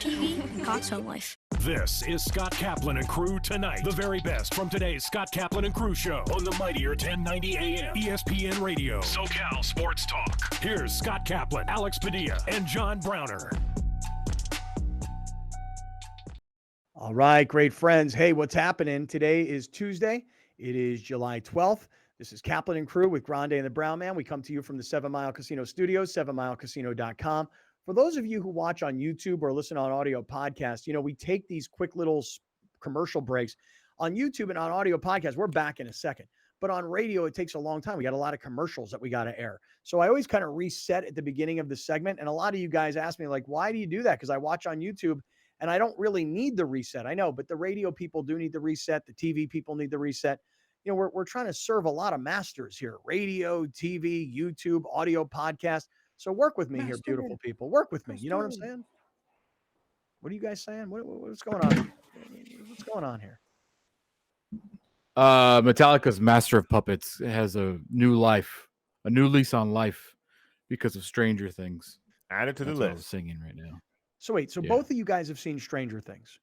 TV and God's home life. This is Scott Kaplan and Crew Tonight. The very best from today's Scott Kaplan and Crew show on the mightier 1090 AM ESPN Radio. SoCal Sports Talk. Here's Scott Kaplan, Alex Padilla, and John Browner. All right, great friends. Hey, what's happening? Today is Tuesday. It is July 12th. This is Kaplan and Crew with Grande and the Brown Man. We come to you from the 7 Mile Casino Studios, 7milecasino.com. For those of you who watch on YouTube or listen on audio podcasts, we take these quick little commercial breaks. On YouTube and on audio podcasts, we're back in a second. But on radio, it takes a long time. We got a lot of commercials that we got to air. So I always kind of reset at the beginning of the segment. And a lot of you guys ask me, like, why do you do that? Because I watch on YouTube and I don't really need the reset. I know, but the radio people do need the reset. The TV people need the reset. We're trying to serve a lot of masters here: radio, TV, YouTube, audio, podcast. So work with me here, beautiful people. Work with me. You know what I'm saying? What are you guys saying? What's going on? What's going on here? Metallica's Master of Puppets has a new life, a new lease on life because of Stranger Things. Add it to the That's what list. I'm singing right now. So wait, both of you guys have seen Stranger Things.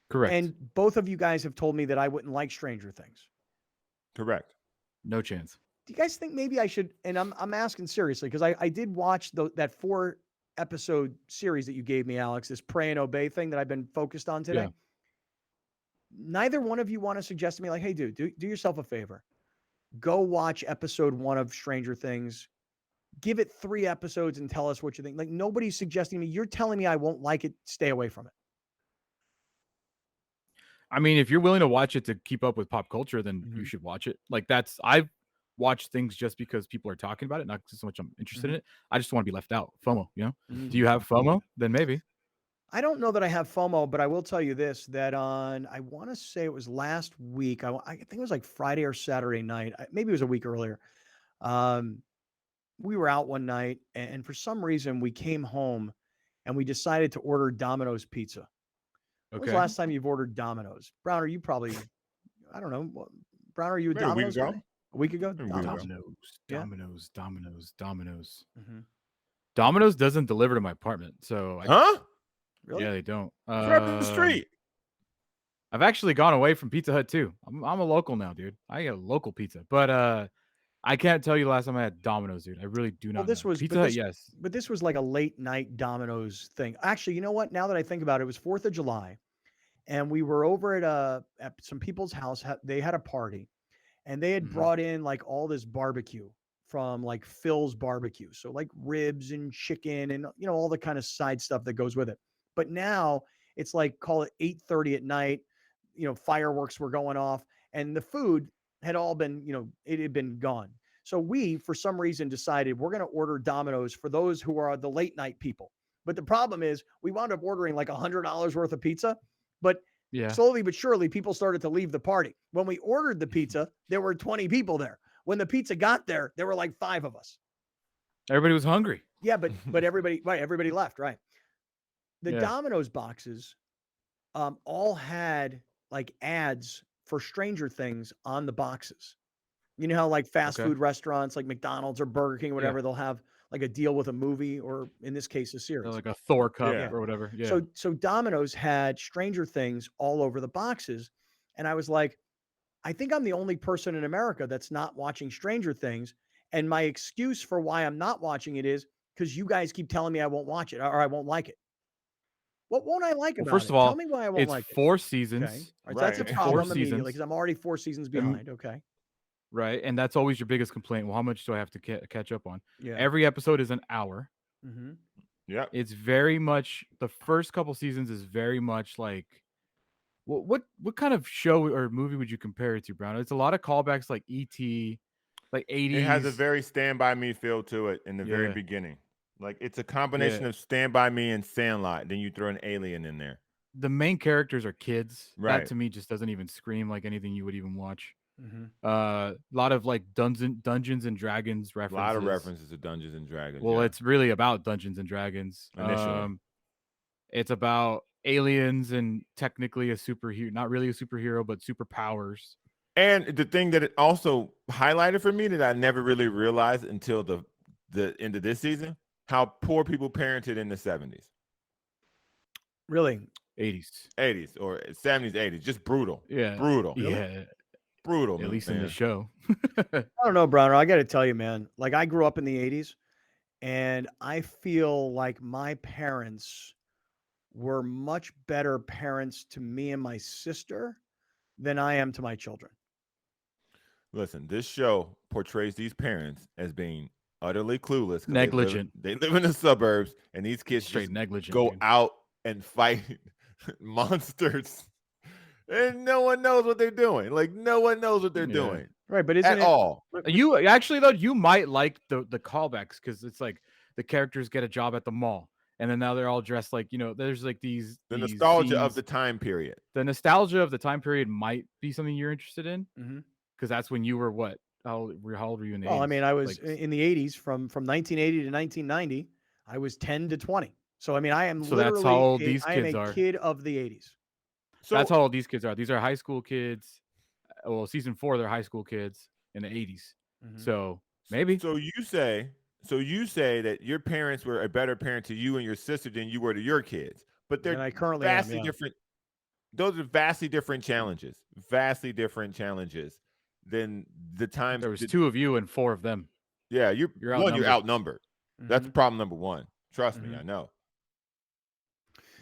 Correct. And both of you guys have told me that I wouldn't like Stranger Things. Correct. No chance. Do you guys think maybe I should, and I'm asking seriously, because I did watch that 4-episode series that you gave me, Alex, this Pray and Obey thing that I've been focused on today. Yeah. Neither one of you want to suggest to me, like, hey, dude, do yourself a favor. Go watch episode 1 of Stranger Things. Give it 3 episodes and tell us what you think. Like, nobody's suggesting me. You're telling me I won't like it. Stay away from it. I mean, if you're willing to watch it to keep up with pop culture, then you should watch it. Like, I've watched things just because people are talking about it, not so much I'm interested in it. I just want to be left out. FOMO, Do you have FOMO? Then maybe. I don't know that I have FOMO, but I will tell you this, that I want to say it was last week. I think it was like Friday or Saturday night. Maybe it was a week earlier. We were out one night, and for some reason we came home and we decided to order Domino's pizza. When was the last time you've ordered Domino's? Brown, are you probably, I don't know. Brown, are you a Domino's guy? A week ago? Domino's. Mm-hmm. Domino's doesn't deliver to my apartment, so Really? Yeah, they don't. Right up the street. I've actually gone away from Pizza Hut too. I'm a local now, dude. I get local pizza, but I can't tell you the last time I had Domino's, dude. I really do not. Well, this know. was Pizza Hut, yes, but this was like a late night Domino's thing. Actually, you know what? Now that I think about it, it was 4th of July, and we were over at some people's house. They had a party, and they had brought in like all this barbecue from like Phil's Barbecue, so like ribs and chicken and all the kind of side stuff that goes with it. But now it's like, call it 8:30 at night. Fireworks were going off, and the food had all been, it had been gone. So we, for some reason, decided we're going to order Domino's for those who are the late night people. But the problem is we wound up ordering like $100 worth of pizza. But slowly but surely, people started to leave the party. When we ordered the pizza, there were 20 people there. When the pizza got there, there were like 5 of us. Everybody was hungry. Yeah, but everybody left, right? The Domino's boxes all had like ads for Stranger Things on the boxes. You know how like fast food restaurants like McDonald's or Burger King or whatever, they'll have like a deal with a movie, or in this case, a series. Like a Thor cup or whatever. Yeah. So Domino's had Stranger Things all over the boxes. And I was like, I think I'm the only person in America that's not watching Stranger Things. And my excuse for why I'm not watching it is because you guys keep telling me I won't watch it or I won't like it. What won't I like about it? First of all, tell me why I won't like it. It's 4 seasons. Okay. All right, that's a problem 4 immediately seasons. because I'm already 4 seasons behind. Okay. Right. And that's always your biggest complaint. Well, how much do I have to catch up on? Yeah. Every episode is an hour. Mm-hmm. Yeah. It's very much, the first couple seasons is very much like, what kind of show or movie would you compare it to, Brown? It's a lot of callbacks like E.T., like 80s. It has a very Stand By Me feel to it in the very beginning. Like, it's a combination of Stand By Me and Sandlot. Then you throw an alien in there. The main characters are kids. Right. That to me just doesn't even scream like anything you would even watch. Mm-hmm. A lot of like Dungeons and Dragons references. A lot of references to Dungeons and Dragons. Well, it's really about Dungeons and Dragons. Initially. It's about aliens and technically a superhero, not really a superhero, but superpowers. And the thing that it also highlighted for me that I never really realized until the end of this season, how poor people parented in the 70s. Really? 80s. 80s or 70s, 80s. Just brutal. Yeah. Brutal. Yeah. Brutal, At least man. in the show. I don't know, Browner. I got to tell you, man. Like I grew up in the 80s, and I feel like my parents were much better parents to me and my sister than I am to my children. Listen, this show portrays these parents as being utterly clueless. Negligent. They live in the suburbs, and these kids Straight just negligent. go dude. out and fight monsters. And no one knows what they're doing. Like, no one knows what they're doing. Right, but isn't At it all. You actually, though, you might like the callbacks because it's like the characters get a job at the mall. And then now they're all dressed like, there's like these nostalgia of scenes. the time period. The nostalgia of the time period might be something you're interested in. Mm-hmm. Because that's when you were what? How old were you in the 80s? Well, I mean, I was in the 80s from 1980 to 1990. I was 10 to 20. So, I mean, I am literally that's how old these I am kids a are. kid of the 80s. So that's how old these kids are. These are high school kids. Well, season 4, they're high school kids in the 80s. Mm-hmm. So maybe. So you say that your parents were a better parent to you and your sister than you were to your kids, but they're vastly different. Those are vastly different challenges. Vastly different challenges than the time. There was 2 of you and 4 of them. Yeah, you're outnumbered. Mm-hmm. That's problem number 1. Trust me, I know.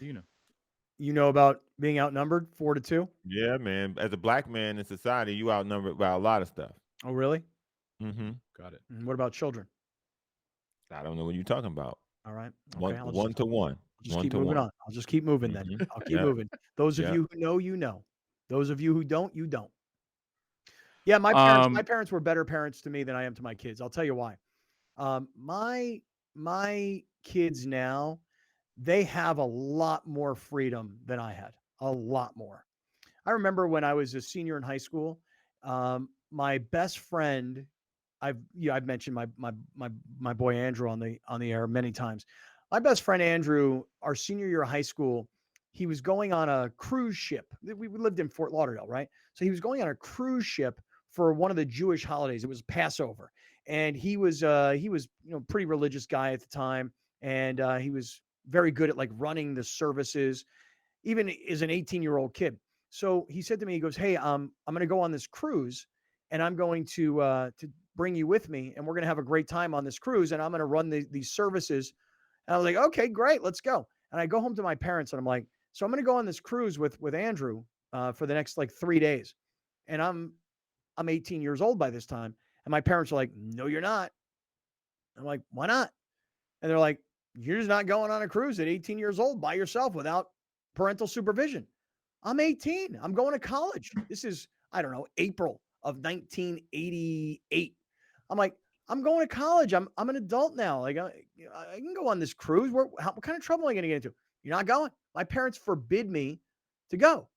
You know about being outnumbered 4 to 2? Yeah, man. As a black man in society, you outnumbered by a lot of stuff. Oh, really? Mm-hmm. Got it. And what about children? I don't know what you're talking about. All right. Okay, one to one. I'll just keep moving on. I'll just keep moving then. I'll keep moving. Those of you who know, you know. Those of you who don't, you don't. Yeah, my parents were better parents to me than I am to my kids. I'll tell you why. My kids now, they have a lot more freedom than I had. A lot more. I remember when I was a senior in high school, my best friend, I've mentioned my boy Andrew on the air many times. My best friend Andrew, our senior year of high school, he was going on a cruise ship. We lived in Fort Lauderdale, right? So he was going on a cruise ship for one of the Jewish holidays. It was Passover, and he was pretty religious guy at the time, and he was very good at like running the services, even as an 18-year-old kid. So he said to me, he goes, "Hey, I'm going to go on this cruise, and I'm going to bring you with me, and we're going to have a great time on this cruise, and I'm going to run these services." And I was like, "Okay, great, let's go." And I go home to my parents, and I'm like, "So I'm going to go on this cruise with Andrew for the next like 3 days," and I'm 18 years old by this time, and my parents are like, "No, you're not." I'm like, "Why not?" And they're like, "You're just not going on a cruise at 18 years old by yourself without parental supervision." I'm 18. I'm going to college. This is, I don't know, April of 1988. I'm like, I'm going to college. I'm an adult now. Like, I can go on this cruise. What kind of trouble am I going to get into? You're not going. My parents forbid me to go,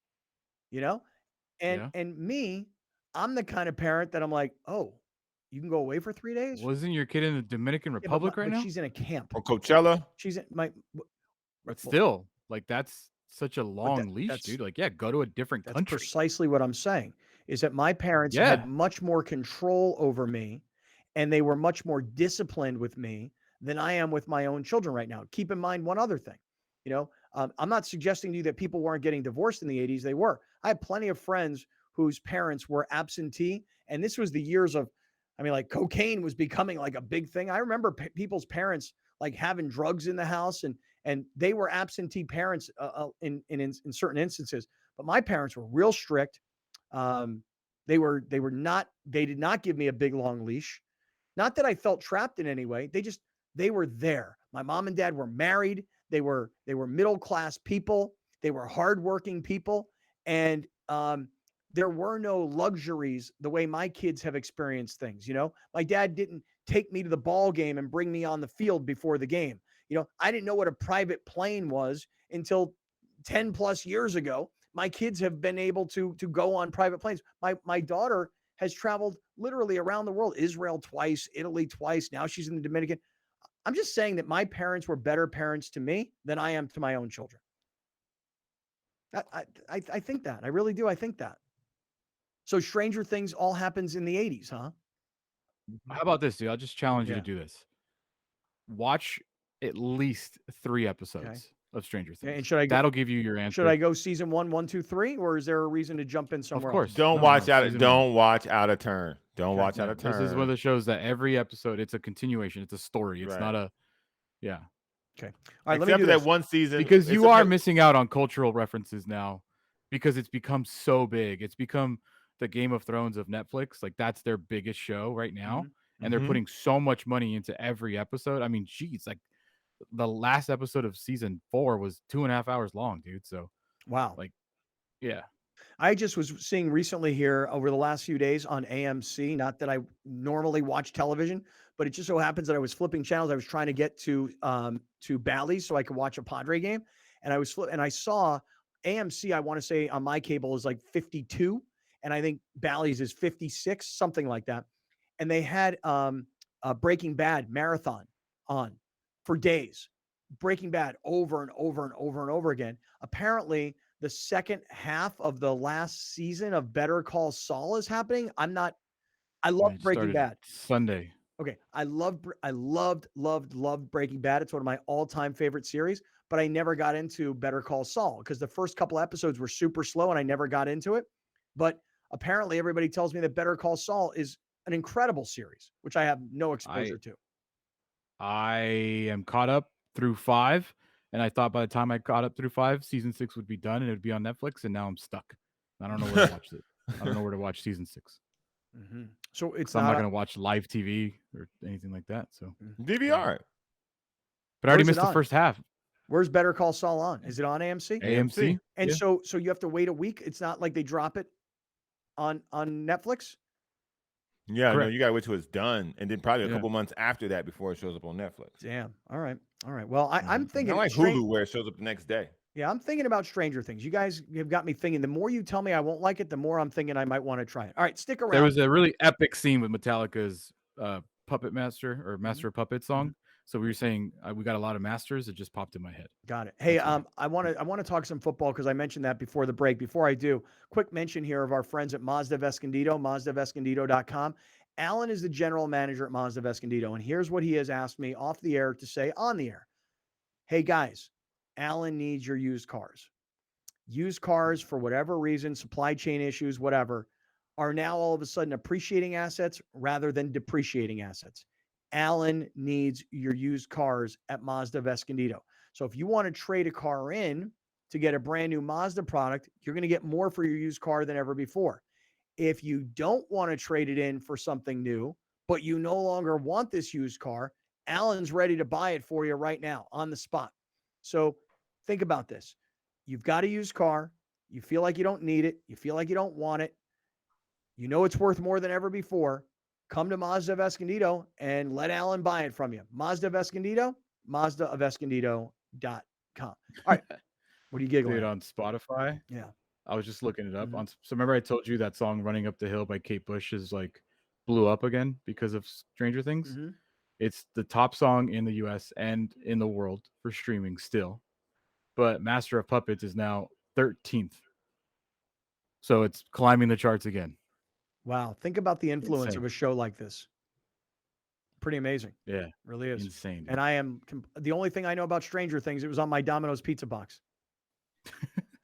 and me, I'm the kind of parent that I'm like, "Oh, you can go away for 3 days?" Wasn't your kid in the Dominican Republic right now? She's in a camp. Or Coachella? She's in But still, like that's such a long leash, dude. Like, go to a different country. That's precisely what I'm saying, is that my parents had much more control over me, and they were much more disciplined with me than I am with my own children right now. Keep in mind one other thing. I'm not suggesting to you that people weren't getting divorced in the 80s. They were. I have plenty of friends whose parents were absentee, and this was the years of, like cocaine was becoming like a big thing. I remember people's parents like having drugs in the house, and they were absentee parents in certain instances. But my parents were real strict. They did not give me a big long leash. Not that I felt trapped in any way. They were there. My mom and dad were married. They were middle-class people. They were hardworking people. And there were no luxuries the way my kids have experienced things. My dad didn't take me to the ball game and bring me on the field before the game. I didn't know what a private plane was until 10 plus years ago. My kids have been able to go on private planes. My daughter has traveled literally around the world, Israel twice, Italy twice. Now she's in the Dominican. I'm just saying that my parents were better parents to me than I am to my own children. I think that. I really do. I think that. So Stranger Things all happens in the 80s, huh? How about this, dude? I'll just challenge you to do this. Watch at least 3 episodes. of Stranger Things. And should I that'll give you your answer. Should I go season 1, 1, 2, 3, or is there a reason to jump in somewhere? Of course. Else? Don't watch out of turn. Don't watch out of turn. This is one of the shows that every episode it's a continuation. It's a story. It's not a Okay. All right. Except for that one season, because you are missing out on cultural references now, because it's become so big. It's become the Game of Thrones of Netflix. Like that's their biggest show right now, and they're putting so much money into every episode. I mean, geez, like the last episode of season 4 was 2.5 hours long, dude. So wow, like, yeah. I just was seeing recently here over the last few days on AMC, not that I normally watch television, but it just so happens that I was flipping channels. I was trying to get to Bally's so I could watch a Padre game. And I saw AMC, I want to say on my cable is like 52. And I think Bally's is 56, something like that. And they had a Breaking Bad marathon on for days. Breaking Bad over and over and over and over again. Apparently, the second half of the last season of Better Call Saul is happening. I love Breaking Bad. Sunday. Okay. I loved Breaking Bad. It's one of my all-time favorite series, but I never got into Better Call Saul because the first couple episodes were super slow and I never got into it. But apparently everybody tells me that Better Call Saul is an incredible series, which I have no exposure to. I am caught up through 5. And I thought by the time I caught up through 5, season 6 would be done and it would be on Netflix. And now I'm stuck. I don't know where to watch it. I don't know where to watch season 6. So I'm not going to watch live TV or anything like that. So DVR. But I already missed the first half. Where's Better Call Saul on? Is it on AMC? AMC. And so you have to wait a week. It's not like they drop it on Netflix. Yeah, no, you gotta wait till it's done, and then probably a couple months after that before it shows up on Netflix. Damn. All right. Well, I'm thinking like Hulu where it shows up the next day. Yeah, I'm thinking about Stranger Things. You guys have got me thinking. The more you tell me I won't like it, the more I'm thinking I might want to try it. All right, stick around. There was a really epic scene with Metallica's Puppet Master or Master of Puppet song. So we were saying we got a lot of masters. It just popped in my head. Got it. Hey, I want to talk some football because I mentioned that before the break. Before I do, quick mention here of our friends at Mazda of Escondido, MazdaofEscondido.com. Alan is the general manager at Mazda of Escondido, and here's what he has asked me off the air to say on the air. Hey guys, Alan needs your used cars. Used cars, for whatever reason, supply chain issues, whatever, are now all of a sudden appreciating assets rather than depreciating assets. Alan needs your used cars at Mazda of Escondido. So if you want to trade a car in to get a brand new Mazda product, you're going to get more for your used car than ever before. If you don't want to trade it in for something new, but you no longer want this used car, Alan's ready to buy it for you right now on the spot. So think about this. You've got a used car. You feel like you don't need it. You feel like you don't want it. You know it's worth more than ever before. Come to Mazda of Escondido and let Alan buy it from you. Mazda of Escondido, MazdaofEscondido.com. All right. What are you giggling at? On Spotify? Yeah. I was just looking it up. So remember I told you that song Running Up the Hill by Kate Bush is like blew up again because of Stranger Things? It's the top song in the US and in the world for streaming still. But Master of Puppets is now 13th. So it's climbing the charts again. Wow. Think about the influence of a show like this. Pretty amazing. Yeah. It really is. Insane. And I am the only thing I know about Stranger Things, it was on my Domino's pizza box.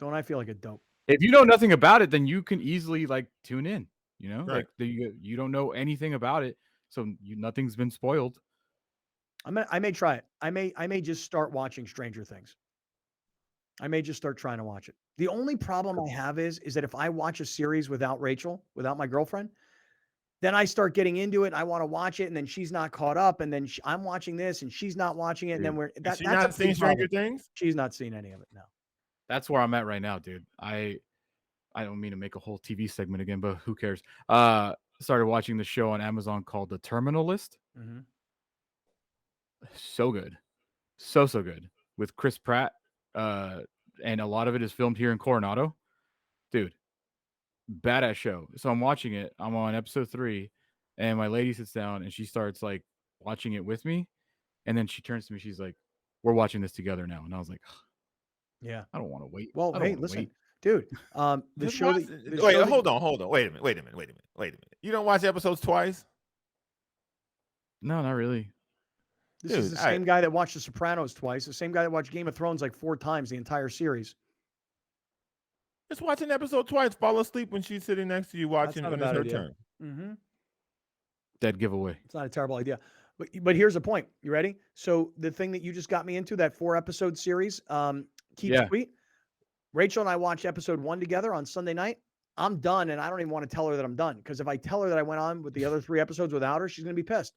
Don't I feel like a dope? If you know nothing about it, then you can easily like tune in, you know, right. Like you don't know anything about it. So nothing's been spoiled. I may try it. I may just start watching Stranger Things. I may just start trying to watch it. The only problem I have is that if I watch a series without Rachel, without my girlfriend, then I start getting into it. I want to watch it, and then she's not caught up, and then I'm watching this, and she's not watching it, and then that's not seen Stranger Things. She's not seen any of it. No. That's where I'm at right now, dude. I don't mean to make a whole TV segment again, but who cares? Started watching the show on Amazon called The Terminal List. So good, so good with Chris Pratt. And a lot of it is filmed here in Coronado, dude. Badass show. So I'm watching it. I'm on episode 3, and my lady sits down and she starts like watching it with me, and then she turns to me. She's like, "We're watching this together now," and I was like, "Yeah, I don't want to wait." Well, hey, listen, dude. The show. Hold on. Wait a minute. You don't watch episodes twice? No, not really. This is the same guy that watched The Sopranos twice, the same guy that watched Game of Thrones like 4 times the entire series. Just watch an episode twice, fall asleep when she's sitting next to you watching when it's her turn. Mm-hmm. Dead giveaway. It's not a terrible idea. But here's the point. You ready? So the thing that you just got me into, that 4-episode series, Keep Sweet. Rachel and I watched episode 1 together on Sunday night. I'm done, and I don't even want to tell her that I'm done, because if I tell her that I went on with the other 3 episodes without her, she's going to be pissed.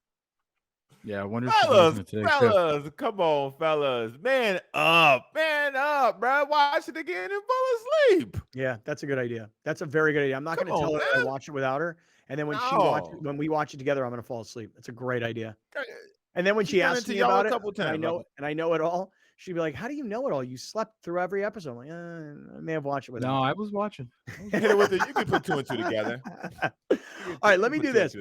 Yeah, I wonder if fellas, come on, fellas. Man up, bro. Watch it again and fall asleep. Yeah, that's a good idea. That's a very good idea. I'm not going to tell her that I watch it without her, and then when we watch it together, I'm going to fall asleep. That's a great idea. And then when she asks me about it, and I know it all, she'd be like, "How do you know it all? You slept through every episode." I'm like, I may have watched it without. No, I was watching. Hit it with it. You can put 2 and 2 together. All right, let me do this.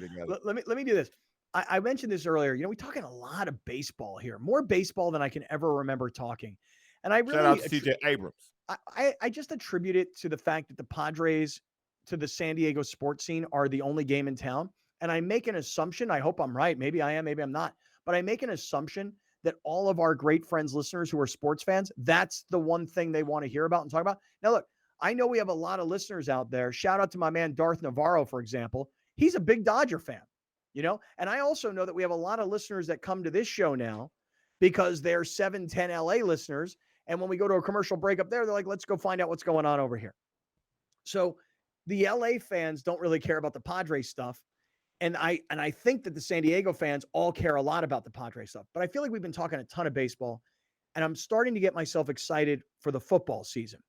Let me do this. I mentioned this earlier. We're talking a lot of baseball here, more baseball than I can ever remember talking. And I really shout out to CJ Abrams. I just attribute it to the fact that the Padres, to the San Diego sports scene, are the only game in town. And I make an assumption. I hope I'm right. Maybe I am. Maybe I'm not. But I make an assumption that all of our great friends, listeners who are sports fans, that's the one thing they want to hear about and talk about. Now, look, I know we have a lot of listeners out there. Shout out to my man, Darth Navarro, for example. He's a big Dodger fan. And I also know that we have a lot of listeners that come to this show now because they're 710 LA listeners. And when we go to a commercial break up there, they're like, let's go find out what's going on over here. So the LA fans don't really care about the Padres stuff. And I think that the San Diego fans all care a lot about the Padres stuff. But I feel like we've been talking a ton of baseball, and I'm starting to get myself excited for the football season.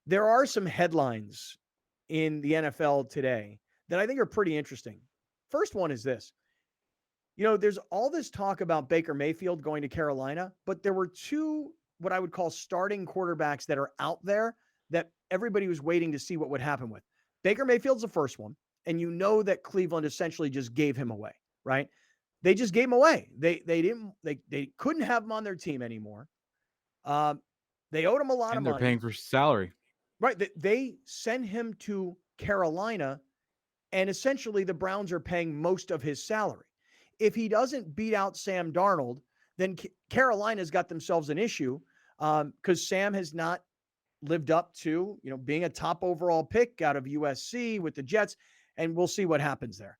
There are some headlines in the NFL today that I think are pretty interesting. First one is this. There's all this talk about Baker Mayfield going to Carolina, but there were 2 what I would call starting quarterbacks that are out there that everybody was waiting to see what would happen with. Baker Mayfield's the first one, and that Cleveland essentially just gave him away, right? They just gave him away. They couldn't have him on their team anymore. They owed him a lot of money. And they're paying for salary. Right. They sent him to Carolina, and essentially the Browns are paying most of his salary. If he doesn't beat out Sam Darnold, then Carolina's got themselves an issue because Sam has not lived up to, being a top overall pick out of USC with the Jets, and we'll see what happens there.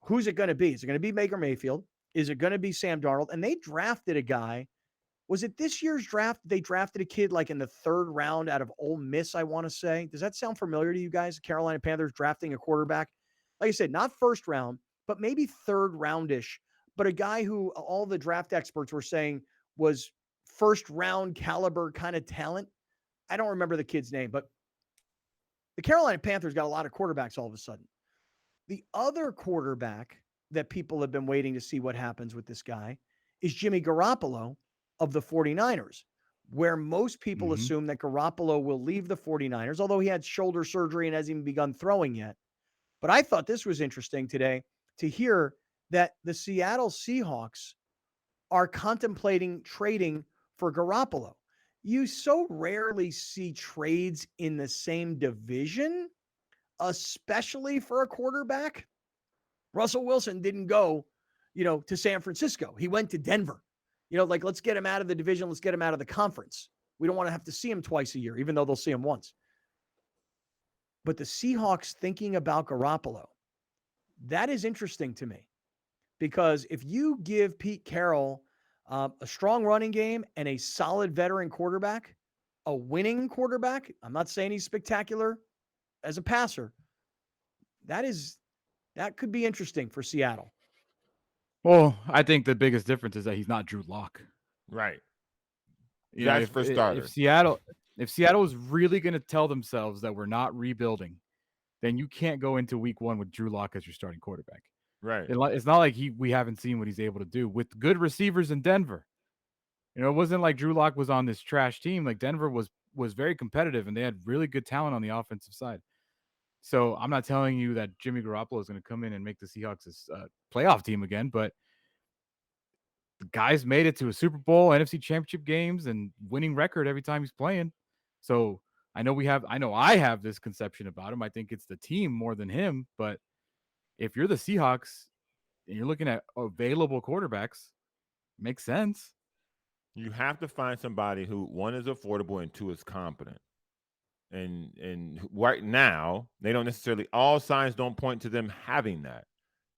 Who's it going to be? Is it going to be Baker Mayfield? Is it going to be Sam Darnold? And they drafted a guy. Was it this year's draft? They drafted a kid like in the 3rd round out of Ole Miss, I want to say. Does that sound familiar to you guys? The Carolina Panthers drafting a quarterback. Like I said, not 1st round, but maybe 3rd roundish. But a guy who all the draft experts were saying was 1st round caliber kind of talent. I don't remember the kid's name, but the Carolina Panthers got a lot of quarterbacks all of a sudden. The other quarterback that people have been waiting to see what happens with this guy is Jimmy Garoppolo of the 49ers, where most people assume that Garoppolo will leave the 49ers, although he had shoulder surgery and hasn't even begun throwing yet. But I thought this was interesting today to hear that the Seattle Seahawks are contemplating trading for Garoppolo. You so rarely see trades in the same division, especially for a quarterback. Russell Wilson didn't go, to San Francisco. He went to Denver. Let's get him out of the division. Let's get him out of the conference. We don't want to have to see him twice a year, even though they'll see him once. But the Seahawks thinking about Garoppolo, that is interesting to me. Because if you give Pete Carroll a strong running game and a solid veteran quarterback, a winning quarterback, I'm not saying he's spectacular as a passer, that could be interesting for Seattle. Well, I think the biggest difference is that he's not Drew Lock. Right. That's for starters. If Seattle is really going to tell themselves that we're not rebuilding, then you can't go into week 1 with Drew Lock as your starting quarterback. Right. It's not like we haven't seen what he's able to do with good receivers in Denver. It wasn't like Drew Lock was on this trash team. Like Denver was very competitive, and they had really good talent on the offensive side. So I'm not telling you that Jimmy Garoppolo is going to come in and make the Seahawks a playoff team again, but the guy's made it to a Super Bowl, NFC Championship games, and winning record every time he's playing. So I know I have this conception about him. I think it's the team more than him, but if you're the Seahawks and you're looking at available quarterbacks, Makes sense. You have to find somebody who, one, is affordable and two, is competent. And right now, they don't necessarily, all signs don't point to them having that.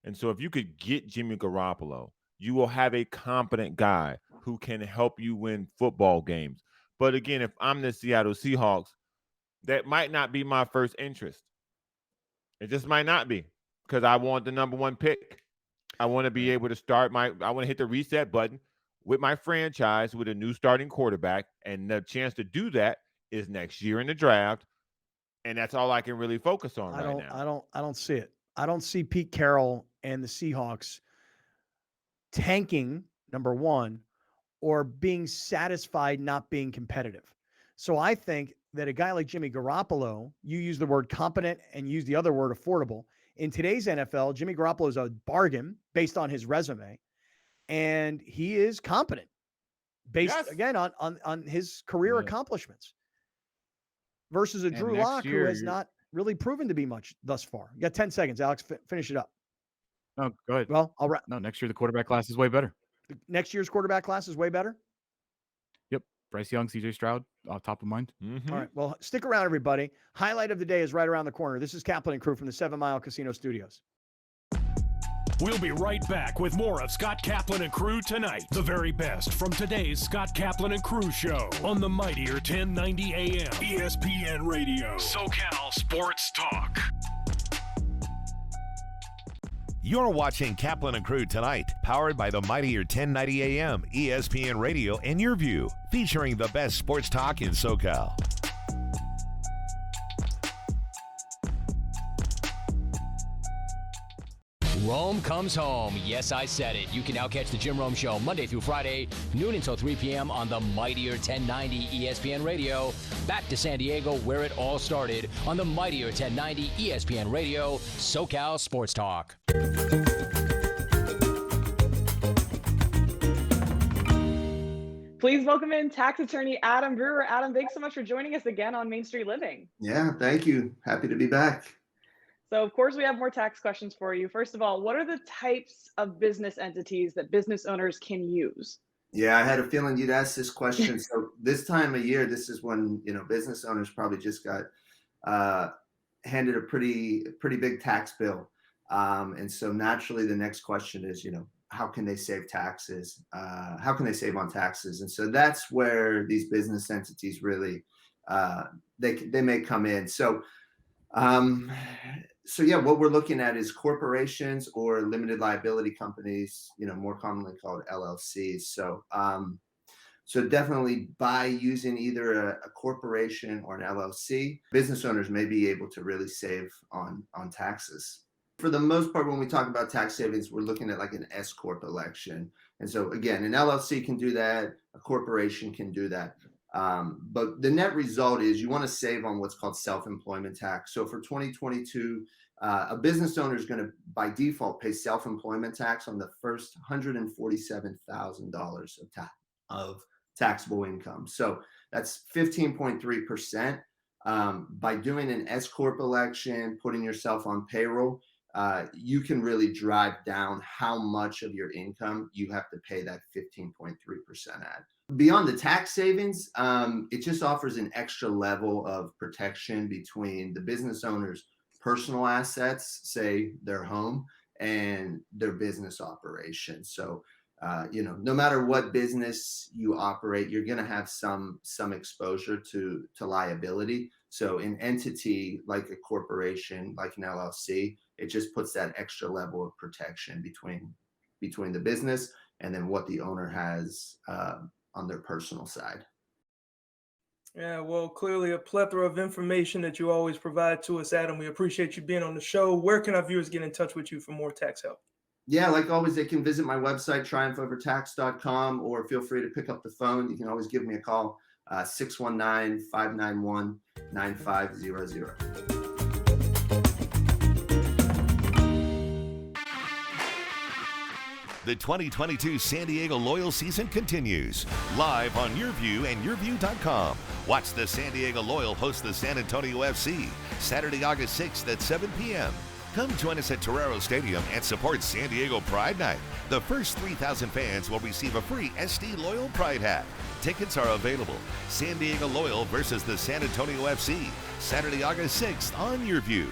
And so if you could get Jimmy Garoppolo, you will have a competent guy who can help you win football games. But again, if I'm the Seattle Seahawks, that might not be my first interest. It just might not be, because I want the number one pick. I want to be able to I want to hit the reset button with my franchise with a new starting quarterback. And the chance to do that is next year in the draft. And that's all I can really focus on right now. I don't see it. I don't see Pete Carroll and the Seahawks tanking, number one, or being satisfied not being competitive. So I think that a guy like Jimmy Garoppolo, you use the word competent and use the other word affordable. In today's NFL, Jimmy Garoppolo is a bargain based on his resume, and he is competent based, again, on his career accomplishments versus a Drew Lock who has not really proven to be much thus far. You got 10 seconds, Alex. Finish it up. No, go ahead. Well, all right. No, next year the quarterback class is way better. Next year's quarterback class is way better? Yep. Bryce Young, CJ Stroud, top of mind. Mm-hmm. All right. Well, stick around, everybody. Highlight of the day is right around the corner. This is Kaplan and crew from the 7 Mile Casino Studios. We'll be right back with more of Scott Kaplan and crew tonight. The very best from today's Scott Kaplan and crew show on the mightier 1090 AM ESPN Radio. SoCal Sports Talk. You're watching Kaplan and Crew tonight, powered by the mightier 1090 AM ESPN Radio and Your View, featuring the best sports talk in SoCal. Rome comes home. Yes, I said it. You can now catch the Jim Rome Show Monday through Friday, noon until 3 p.m. on the mightier 1090 ESPN Radio. Back to San Diego, where it all started, on the mightier 1090 ESPN Radio, SoCal Sports Talk. Please welcome in tax attorney Adam Brewer. Adam, thanks so much for joining us again on Main Street Living. Yeah, thank you. Happy to be back. So, of course, we have more tax questions for you. First of all, what are the types of business entities that business owners can use? Yeah, I had a feeling you'd ask this question. So this time of year, this is when, business owners probably just got handed a pretty big tax bill. And so naturally, the next question is, how can they save taxes? How can they save on taxes? And so that's where these business entities really, they may come in. So yeah, what we're looking at is corporations or limited liability companies, more commonly called LLCs. So definitely by using either a corporation or an LLC, business owners may be able to really save on taxes. For the most part, when we talk about tax savings, we're looking at like an S Corp election. And so again, an LLC can do that, a corporation can do that. But the net result is you want to save on what's called self-employment tax. So for 2022, a business owner is going to, by default, pay self-employment tax on the first $147,000 of taxable income. So that's 15.3%. By doing an S Corp election, putting yourself on payroll, you can really drive down how much of your income you have to pay that 15.3% at. Beyond the tax savings, it just offers an extra level of protection between the business owner's personal assets, say their home, and their business operation. So, no matter what business you operate, you're going to have some exposure to liability. So an entity like a corporation, like an LLC, it just puts that extra level of protection between the business and then what the owner has on their personal side. Yeah, well, clearly a plethora of information that you always provide to us, Adam. We appreciate you being on the show. Where can our viewers get in touch with you for more tax help? Yeah, like always, they can visit my website, triumphovertax.com, or feel free to pick up the phone. You can always give me a call, 619-591-9500. The 2022 San Diego Loyal season continues. Live on Your View and YourView.com. Watch the San Diego Loyal host the San Antonio FC Saturday, August 6th at 7 p.m. Come join us at Torero Stadium and support San Diego Pride Night. The first 3,000 fans will receive a free SD Loyal Pride hat. Tickets are available. San Diego Loyal versus the San Antonio FC, Saturday, August 6th on YourView.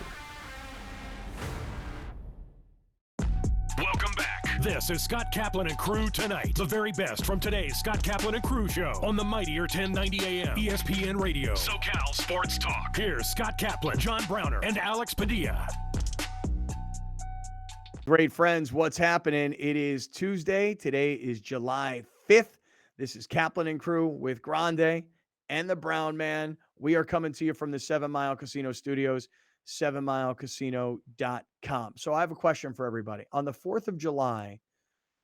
Welcome back. This is Scott Kaplan and Crew Tonight. The very best from today's Scott Kaplan and Crew show on the mightier 1090 AM ESPN Radio. SoCal Sports Talk. Here's Scott Kaplan, John Browner, and Alex Padilla. Great friends, what's happening? It is Tuesday. Today is July 5th. This is Kaplan and Crew with Grande and the Brown Man. We are coming to you from the 7 Mile Casino Studios, 7milecasino.com. So I have a question for everybody. On the 4th of July,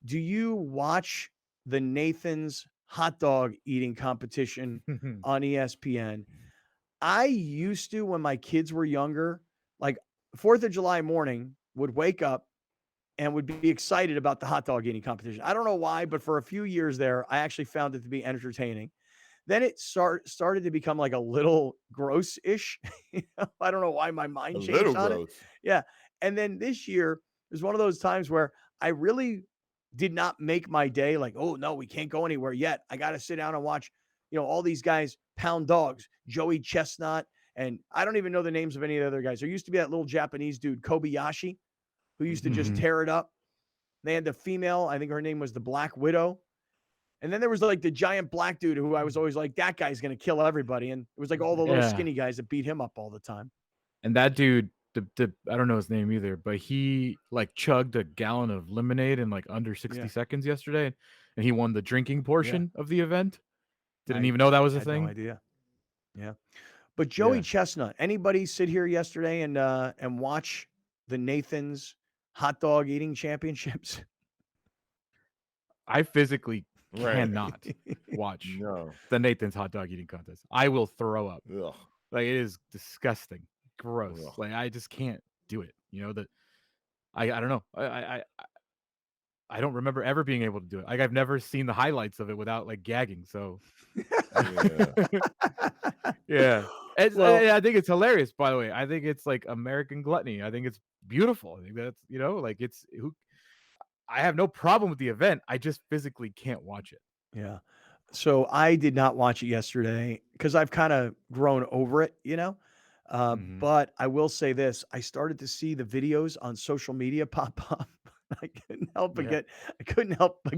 do you watch the Nathan's hot dog eating competition on ESPN? I used to, when my kids were younger, like 4th of July morning, would wake up and would be excited about the hot dog eating competition. I don't know why, but for a few years there, I actually found it to be entertaining. Then it started to become like a little gross-ish. I don't know why my mind changed on it. Yeah. And then this year was one of those times where I really did not make my day like, oh, no, we can't go anywhere yet. I got to sit down and watch, all these guys pound dogs, Joey Chestnut. And I don't even know the names of any of the other guys. There used to be that little Japanese dude, Kobayashi, who used to just tear it up. They had the female, I think her name was the Black Widow. And then there was like the giant black dude who I was always like, that guy's going to kill everybody. And it was like all the little skinny guys that beat him up all the time. And that dude, I don't know his name either, but he like chugged a gallon of lemonade in like under 60 seconds yesterday. And he won the drinking portion of the event. Didn't even know that was a thing. No idea. Yeah. But Joey Chestnut, anybody sit here yesterday and watch the Nathan's hot dog eating championships? I physically cannot watch the Nathan's hot dog eating contest. I will throw up. Ugh. Like, it is disgusting, gross. Ugh. Like, I just can't do it. I don't know. I don't remember ever being able to do it. Like, I've never seen the highlights of it without like gagging. So yeah. I think it's hilarious, by the way. I think it's like American gluttony. I think it's beautiful. I think that's, like I have no problem with the event. I just physically can't watch it. Yeah. So I did not watch it yesterday because I've kind of grown over it, But I will say this. I started to see the videos on social media pop up. I couldn't help but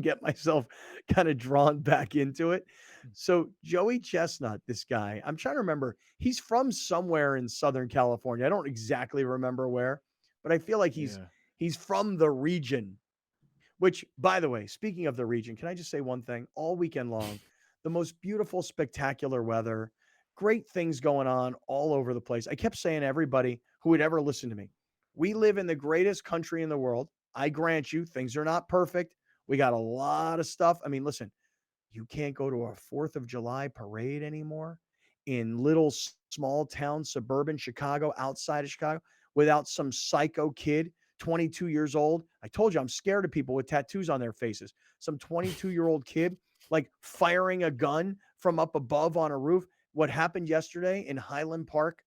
get myself kind of drawn back into it. So Joey Chestnut, this guy, I'm trying to remember, he's from somewhere in Southern California. I don't exactly remember where, but I feel like he's from the region. Which, by the way, speaking of the region, can I just say one thing? All weekend long, the most beautiful, spectacular weather, great things going on all over the place. I kept saying to everybody who would ever listen to me, we live in the greatest country in the world. I grant you, things are not perfect. We got a lot of stuff. I mean, listen, you can't go to a 4th of July parade anymore in little small town, suburban Chicago, outside of Chicago, without some psycho kid 22 years old. I told you I'm scared of people with tattoos on their faces. Some 22-year-old kid like firing a gun from up above on a roof. What happened yesterday in Highland Park,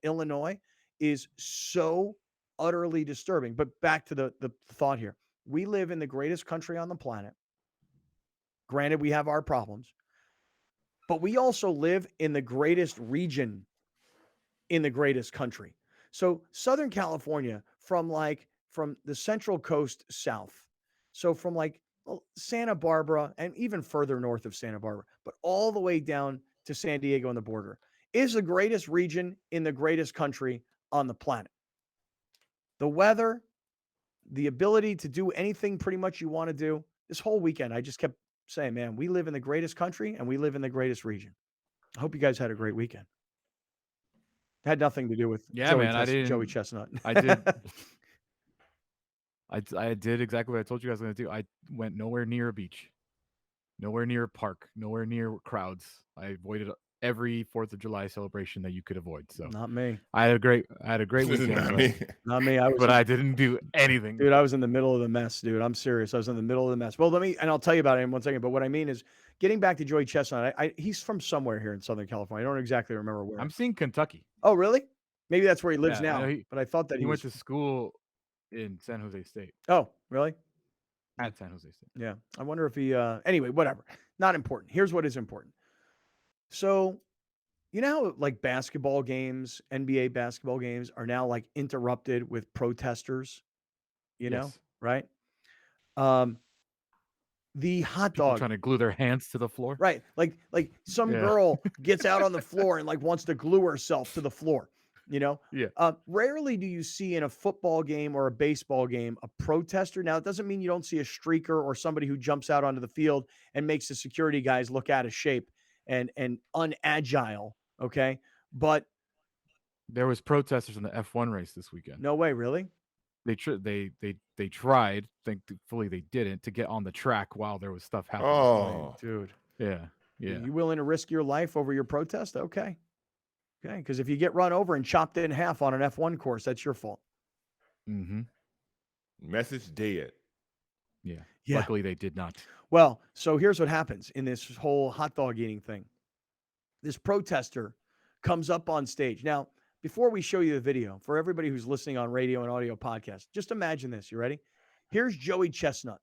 Illinois, is so utterly disturbing. But back to the thought here. We live in the greatest country on the planet. Granted, we have our problems, but we also live in the greatest region in the greatest country. So Southern California, from the Central Coast south, so from like Santa Barbara and even further north of Santa Barbara, but all the way down to San Diego on the border, is the greatest region in the greatest country on the planet. The weather, the ability to do anything pretty much you want to do. This whole weekend, I just kept saying, man, we live in the greatest country and we live in the greatest region. I hope you guys had a great weekend. Had nothing to do with Joey Chestnut. I did. I did exactly what I told you guys I was going to do. I went nowhere near a beach, nowhere near a park, nowhere near crowds. I avoided every 4th of July celebration that you could avoid. So not me. I had a great weekend. Not me. I didn't do anything. Dude, I was in the middle of the mess, dude. I'm serious. I was in the middle of the mess. Well, I'll tell you about it in one second. But what I mean is, getting back to Joey Chestnut, he's from somewhere here in Southern California. I don't exactly remember where. I'm seeing Kentucky. Oh, really? Maybe that's where he lives now. But I thought that he went to school in San Jose State. Oh, really? At San Jose State. Yeah. I wonder if he anyway, whatever. Not important. Here's what is important. So, you know how like basketball games, NBA basketball games are now like interrupted with protesters, you know, right? The hot People dog trying to glue their hands to the floor. Right. Like some girl gets out on the floor and like wants to glue herself to the floor, you know? Yeah. Rarely do you see in a football game or a baseball game a protester. Now, it doesn't mean you don't see a streaker or somebody who jumps out onto the field and makes the security guys look out of shape and unagile, okay? But there was protesters in the F1 race this weekend. No way, really? They tried, thankfully they didn't, to get on the track while there was stuff happening. Oh, dude. Yeah. You willing to risk your life over your protest? Okay. Because if you get run over and chopped in half on an F1 course, that's your fault. Mm-hmm. Message dead. Yeah. Luckily they did not. Well, so here's what happens in this whole hot dog eating thing. This protester comes up on stage. Now, before we show you the video, for everybody who's listening on radio and audio podcast, just imagine this. You ready? Here's Joey Chestnut,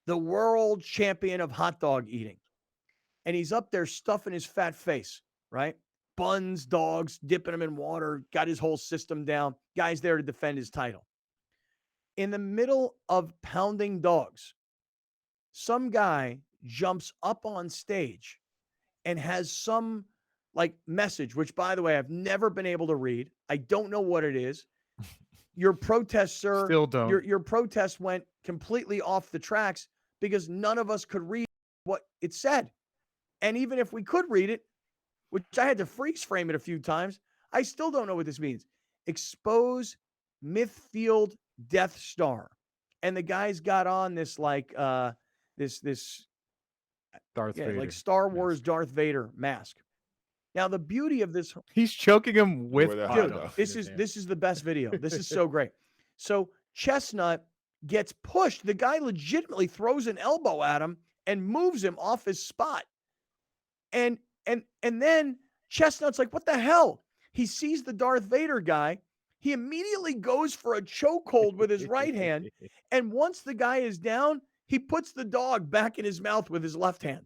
the world champion of hot dog eating. And he's up there stuffing his fat face, right? Buns, dogs, dipping them in water, got his whole system down. Guy's there to defend his title. In the middle of pounding dogs, some guy jumps up on stage and has some like message, which by the way, I've never been able to read. I don't know what it is. Your protest, sir, still don't. Your protest went completely off the tracks because none of us could read what it said. And even if we could read it, which I had to freeze frame it a few times, I still don't know what this means. Expose Mythfield Death Star. And the guys got on this like this Darth Vader. like Star Wars Darth Vader mask. Now the beauty of this, he's choking him with this is the best video. This is so great. So Chestnut gets pushed. The guy legitimately throws an elbow at him and moves him off his spot. And then Chestnut's like, what the hell? He sees the Darth Vader guy. He immediately goes for a chokehold with his right hand. And once the guy is down, he puts the dog back in his mouth with his left hand.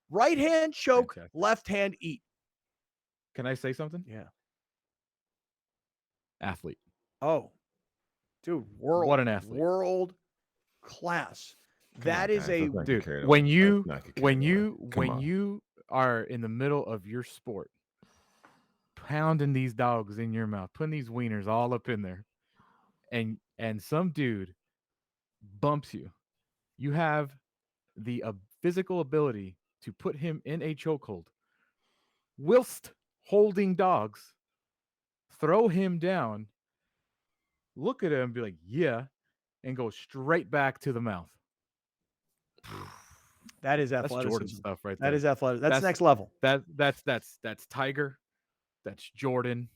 Right hand choke, left hand eat. Can I say something? Yeah. Athlete. Oh, dude, what an athlete. World class. That is a dude. When you are in the middle of your sport, pounding these dogs in your mouth, putting these wieners all up in there, and some dude bumps you, you have the physical ability to put him in a chokehold whilst holding dogs, throw him down, look at him and be like, yeah, and go straight back to the mouth. That is athleticism. That's Jordan stuff right there. That is athletic. That's next level. That's Tiger. That's Jordan.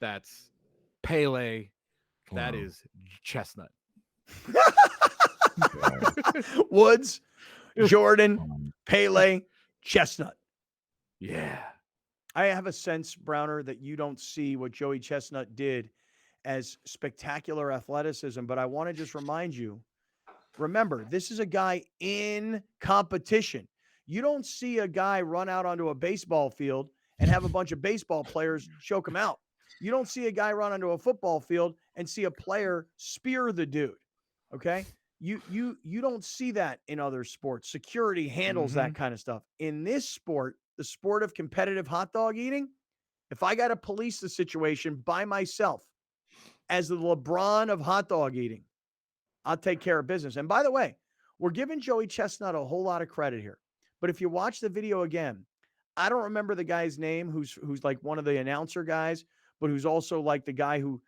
That's Pele. That is Chestnut. Woods, Jordan, Pele, Chestnut. Yeah. I have a sense, Browner, that you don't see what Joey Chestnut did as spectacular athleticism, but I want to just remind you, remember, this is a guy in competition. You don't see a guy run out onto a baseball field and have a bunch of baseball players choke him out. You don't see a guy run onto a football field and see a player spear the dude. Okay? You don't see that in other sports. Security handles that kind of stuff. In this sport, the sport of competitive hot dog eating, if I got to police the situation by myself as the LeBron of hot dog eating, I'll take care of business. And by the way, we're giving Joey Chestnut a whole lot of credit here. But if you watch the video again, I don't remember the guy's name who's like one of the announcer guys, but who's also like the guy who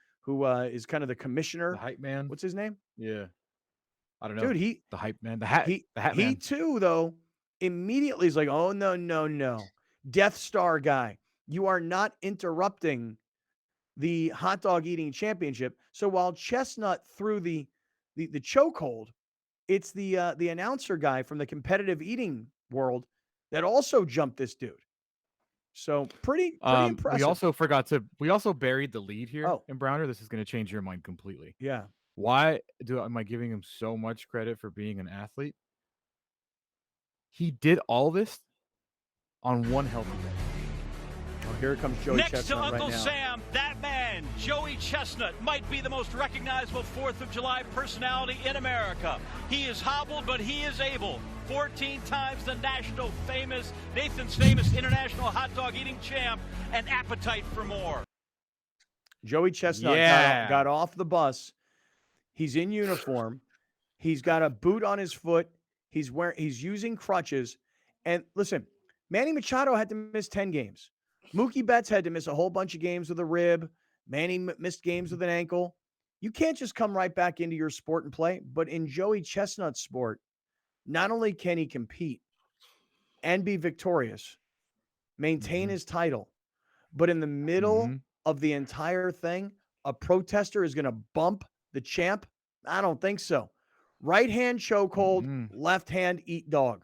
is kind of the commissioner. The hype man. What's his name? Yeah. I don't know. Dude, the hype man. The hat man. He too, though, immediately is like, oh, no. Death Star guy. You are not interrupting the hot dog eating championship. So while Chestnut threw the chokehold, it's the announcer guy from the competitive eating world that also jumped this dude. So pretty impressive. We also buried the lead here in Browner. This is going to change your mind completely. Yeah. Am I giving him so much credit for being an athlete? He did all this on one healthy day. Oh, here comes Joey Next Chestnut to Uncle right now. Sam, that man, Joey Chestnut, might be the most recognizable 4th of July personality in America. He is hobbled, but he is able. 14 times the Nathan's famous international hot dog eating champ, and appetite for more. Joey Chestnut got off the bus. He's in uniform. He's got a boot on his foot. He's using crutches. And listen, Manny Machado had to miss 10 games. Mookie Betts had to miss a whole bunch of games with a rib. Manny missed games with an ankle. You can't just come right back into your sport and play. But in Joey Chestnut's sport, not only can he compete and be victorious, maintain his title, but in the middle of the entire thing, a protester is going to bump the champ? I don't think so. Right hand chokehold, left hand eat dog.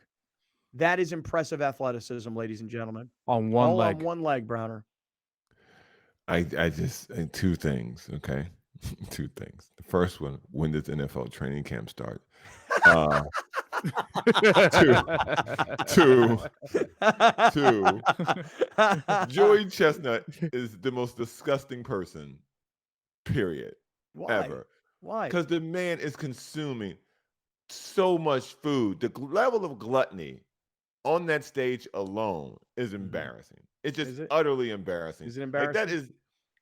That is impressive athleticism, ladies and gentlemen. On one leg. On one leg, Browner. I just two things, okay? Two things. The first one, when does NFL training camp start? Two. Joey Chestnut is the most disgusting person, period. Why? Ever. Why? Because the man is consuming so much food. The level of gluttony on that stage alone is embarrassing. It's just utterly embarrassing. Is it embarrassing? Like that is,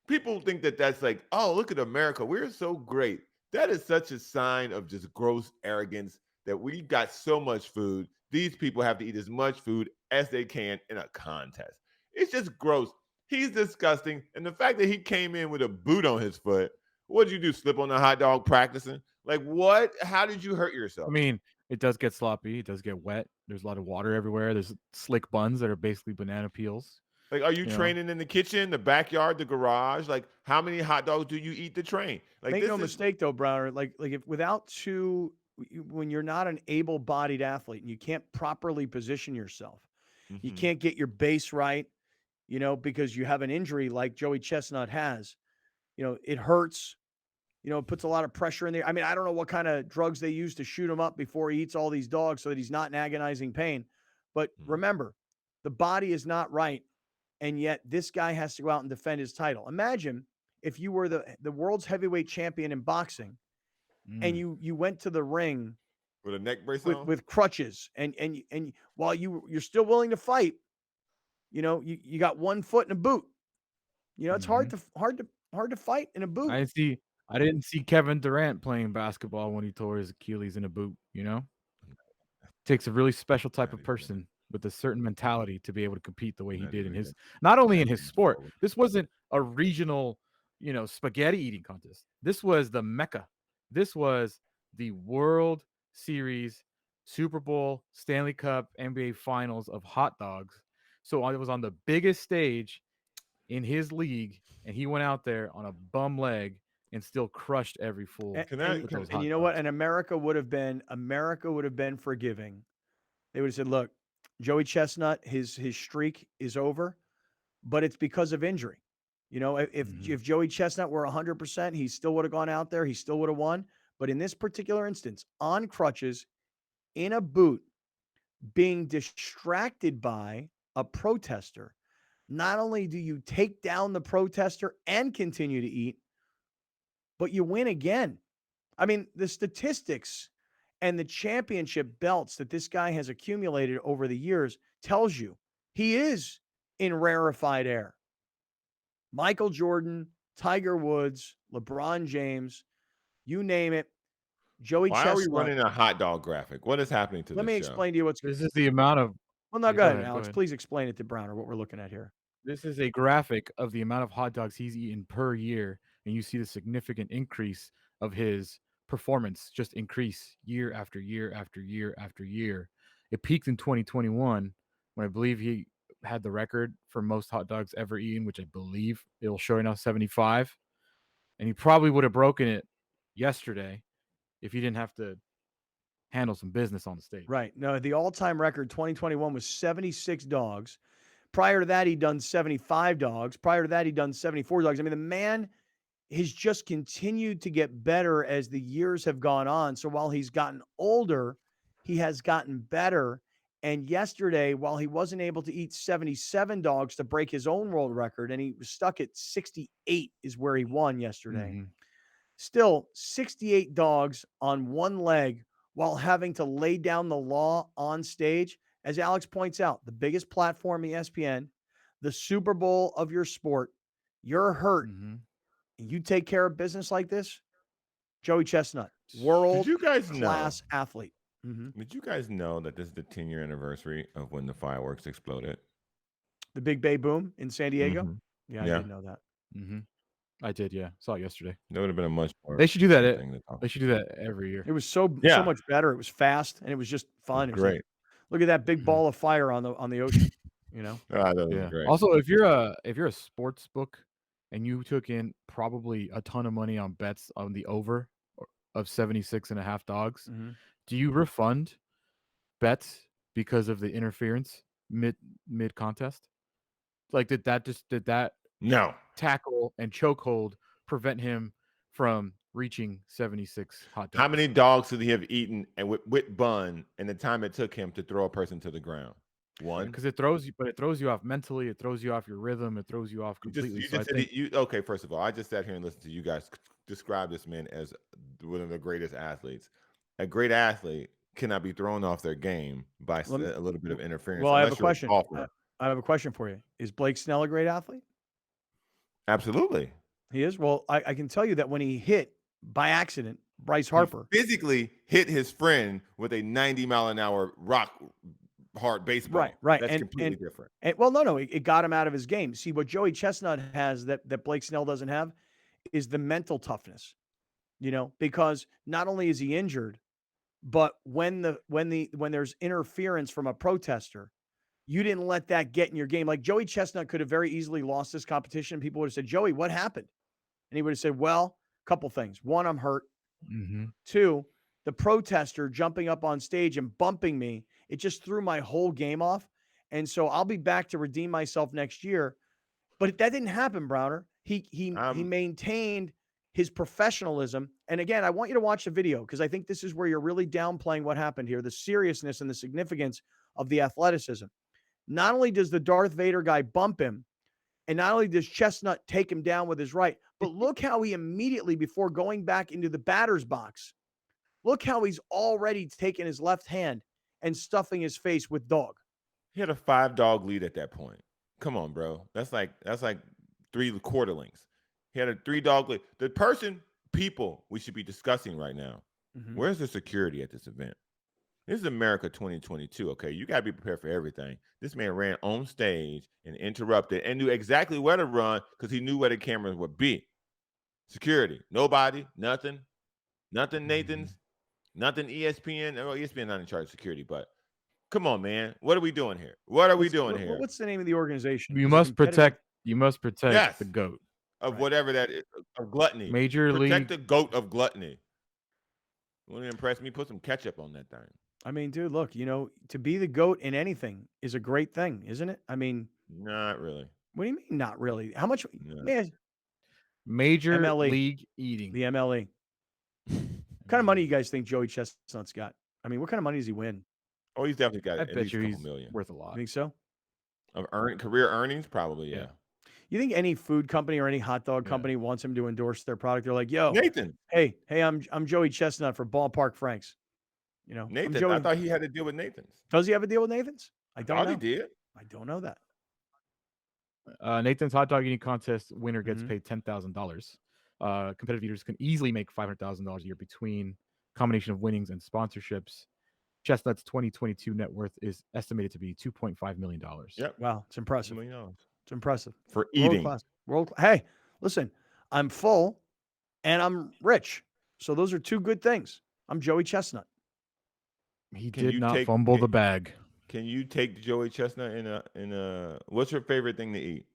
people think that that's like, oh, look at America. We're so great. That is such a sign of just gross arrogance that we got so much food. These people have to eat as much food as they can in a contest. It's just gross. He's disgusting. And the fact that he came in with a boot on his foot, what did you do? Slip on the hot dog practicing? Like what? How did you hurt yourself? I mean, it does get sloppy. It does get wet. There's a lot of water everywhere. There's slick buns that are basically banana peels. Like, are you training in the kitchen, the backyard, the garage? Like, how many hot dogs do you eat to train? Like, make no mistake, though, Browner. Like if when you're not an able-bodied athlete and you can't properly position yourself, you can't get your base right, because you have an injury like Joey Chestnut has. It hurts. It puts a lot of pressure in there. I mean, I don't know what kind of drugs they use to shoot him up before he eats all these dogs so that he's not in agonizing pain. But remember, the body is not right. And yet this guy has to go out and defend his title. Imagine if you were the world's heavyweight champion in boxing and you went to the ring with a neck brace on? With crutches and while you're still willing to fight, you got one foot in a boot. It's hard to fight in a boot. I didn't see Kevin Durant playing basketball when he tore his Achilles in a boot, Takes a really special type of person with a certain mentality to be able to compete the way he did not only in his sport. This wasn't a regional, spaghetti eating contest. This was the Mecca. This was the World Series, Super Bowl, Stanley Cup, NBA Finals of hot dogs. So it was on the biggest stage in his league, and he went out there on a bum leg and still crushed every fool. And you know what? And America would have been forgiving. They would have said, look, Joey Chestnut, his streak is over, but it's because of injury. If Joey Chestnut were 100%, he still would have gone out there. He still would have won. But in this particular instance, on crutches, in a boot, being distracted by a protester, not only do you take down the protester and continue to eat, but you win again. I mean, the statistics and the championship belts that this guy has accumulated over the years tells you he is in rarefied air. Michael Jordan, Tiger Woods, LeBron James, you name it. Joey Chestnut. Why are we running a hot dog graphic? What is happening to this show? Let me explain to you what's. This is the amount of. Well, no, go ahead, Alex. Please explain it to Browner what we're looking at here. This is a graphic of the amount of hot dogs he's eaten per year, and you see the significant increase of his performance just increase year after year after year after year. It peaked in 2021 when I believe he had the record for most hot dogs ever eaten, which I believe it'll show now 75. And he probably would have broken it yesterday if he didn't have to handle some business on the stage. Right. No, the all-time record 2021 was 76 dogs. Prior to that, he'd done 75 dogs. Prior to that, he'd done 74 dogs. I mean, the man has just continued to get better as the years have gone on. So while he's gotten older, he has gotten better. And yesterday, while he wasn't able to eat 77 dogs to break his own world record, and he was stuck at 68 is where he won yesterday. Still, 68 dogs on one leg while having to lay down the law on stage. As Alex points out, the biggest platform, ESPN, the Super Bowl of your sport, you're hurt. You take care of business like this, Joey Chestnut, world class athlete. Did you guys know that this is the 10-year anniversary of when the fireworks exploded? The Big Bay Boom in San Diego? Yeah, I did know that. I did, yeah. Saw it yesterday. There would have been a much more. They should do that. They should do that every year. It was so much better. It was fast and it was just fun. It was great. Like, look at that big ball of fire on the ocean. You know. That was great. Also, if you're a sports book and you took in probably a ton of money on bets on the over of 76.5 dogs, do you refund bets because of the interference mid contest? Like did that no tackle and chokehold prevent him from reaching 76 hot dogs? How many dogs did he have eaten and with bun in the time it took him to throw a person to the ground? One. Because it throws you off mentally. It throws you off your rhythm. It throws you off completely. Okay, first of all, I just sat here and listened to you guys describe this man as one of the greatest athletes. A great athlete cannot be thrown off their game by a little bit of interference. Well, I have a question. I have a question for you. Is Blake Snell a great athlete? Absolutely. He is? Well, I can tell you that when he hit, by accident, Bryce Harper. He physically hit his friend with a 90-mile-an-hour rock hard baseball. Right. That's completely different. Well, no. It got him out of his game. See, what Joey Chestnut has that Blake Snell doesn't have is the mental toughness, because not only is he injured, but when there's interference from a protester, you didn't let that get in your game. Like Joey Chestnut could have very easily lost this competition. People would have said, Joey, what happened? And he would have said, well, a couple things. One, I'm hurt. Two, the protester jumping up on stage and bumping me, it just threw my whole game off. And so I'll be back to redeem myself next year. But that didn't happen, Browner. He maintained his professionalism. And again, I want you to watch the video because I think this is where you're really downplaying what happened here, the seriousness and the significance of the athleticism. Not only does the Darth Vader guy bump him, and not only does Chestnut take him down with his right, but look how he immediately, before going back into the batter's box, look how he's already taken his left hand and stuffing his face with dog. He had a 5-dog lead at that point. Come on, bro. That's like 3 quarterlings. He had a 3-dog lead. The people we should be discussing right now. Where's the security at this event? This is America 2022, okay? You got to be prepared for everything. This man ran on stage and interrupted and knew exactly where to run because he knew where the cameras would be. Security, nobody, nothing Nathan's, nothing ESPN. Oh, ESPN not in charge of security, but come on, man. What are we doing here? Here? What's the name of the organization? You must protect the GOAT. Of whatever that is, of gluttony. Major League. Protect the GOAT of gluttony. Want to impress me? Put some ketchup on that thing. I mean, dude, look, to be the GOAT in anything is a great thing, isn't it? I mean, not really. What do you mean, not really? How much? No. Man, Major MLE, League Eating. The MLE. What kind of money you guys think Joey Chestnut's got? I mean, what kind of money does he win? Oh, he's definitely got at least a couple million. Worth a lot. You think so? Of career earnings, probably, yeah. You think any food company or any hot dog company wants him to endorse their product? They're like, yo, Nathan. Hey, I'm Joey Chestnut for Ballpark Franks. Nathan. I thought he had a deal with Nathan's. Does he have a deal with Nathan's? I don't know. He did. I don't know that. Nathan's hot dog eating contest winner gets paid $10,000. Competitive eaters can easily make $500,000 a year between combination of winnings and sponsorships. Chestnut's 2022 net worth is estimated to be $2.5 million. Yep. Wow, it's impressive. It's impressive for eating. World class. Hey, listen, I'm full and I'm rich, so those are two good things. I'm Joey Chestnut. He did not fumble the bag. Can you take Joey Chestnut in a what's your favorite thing to eat?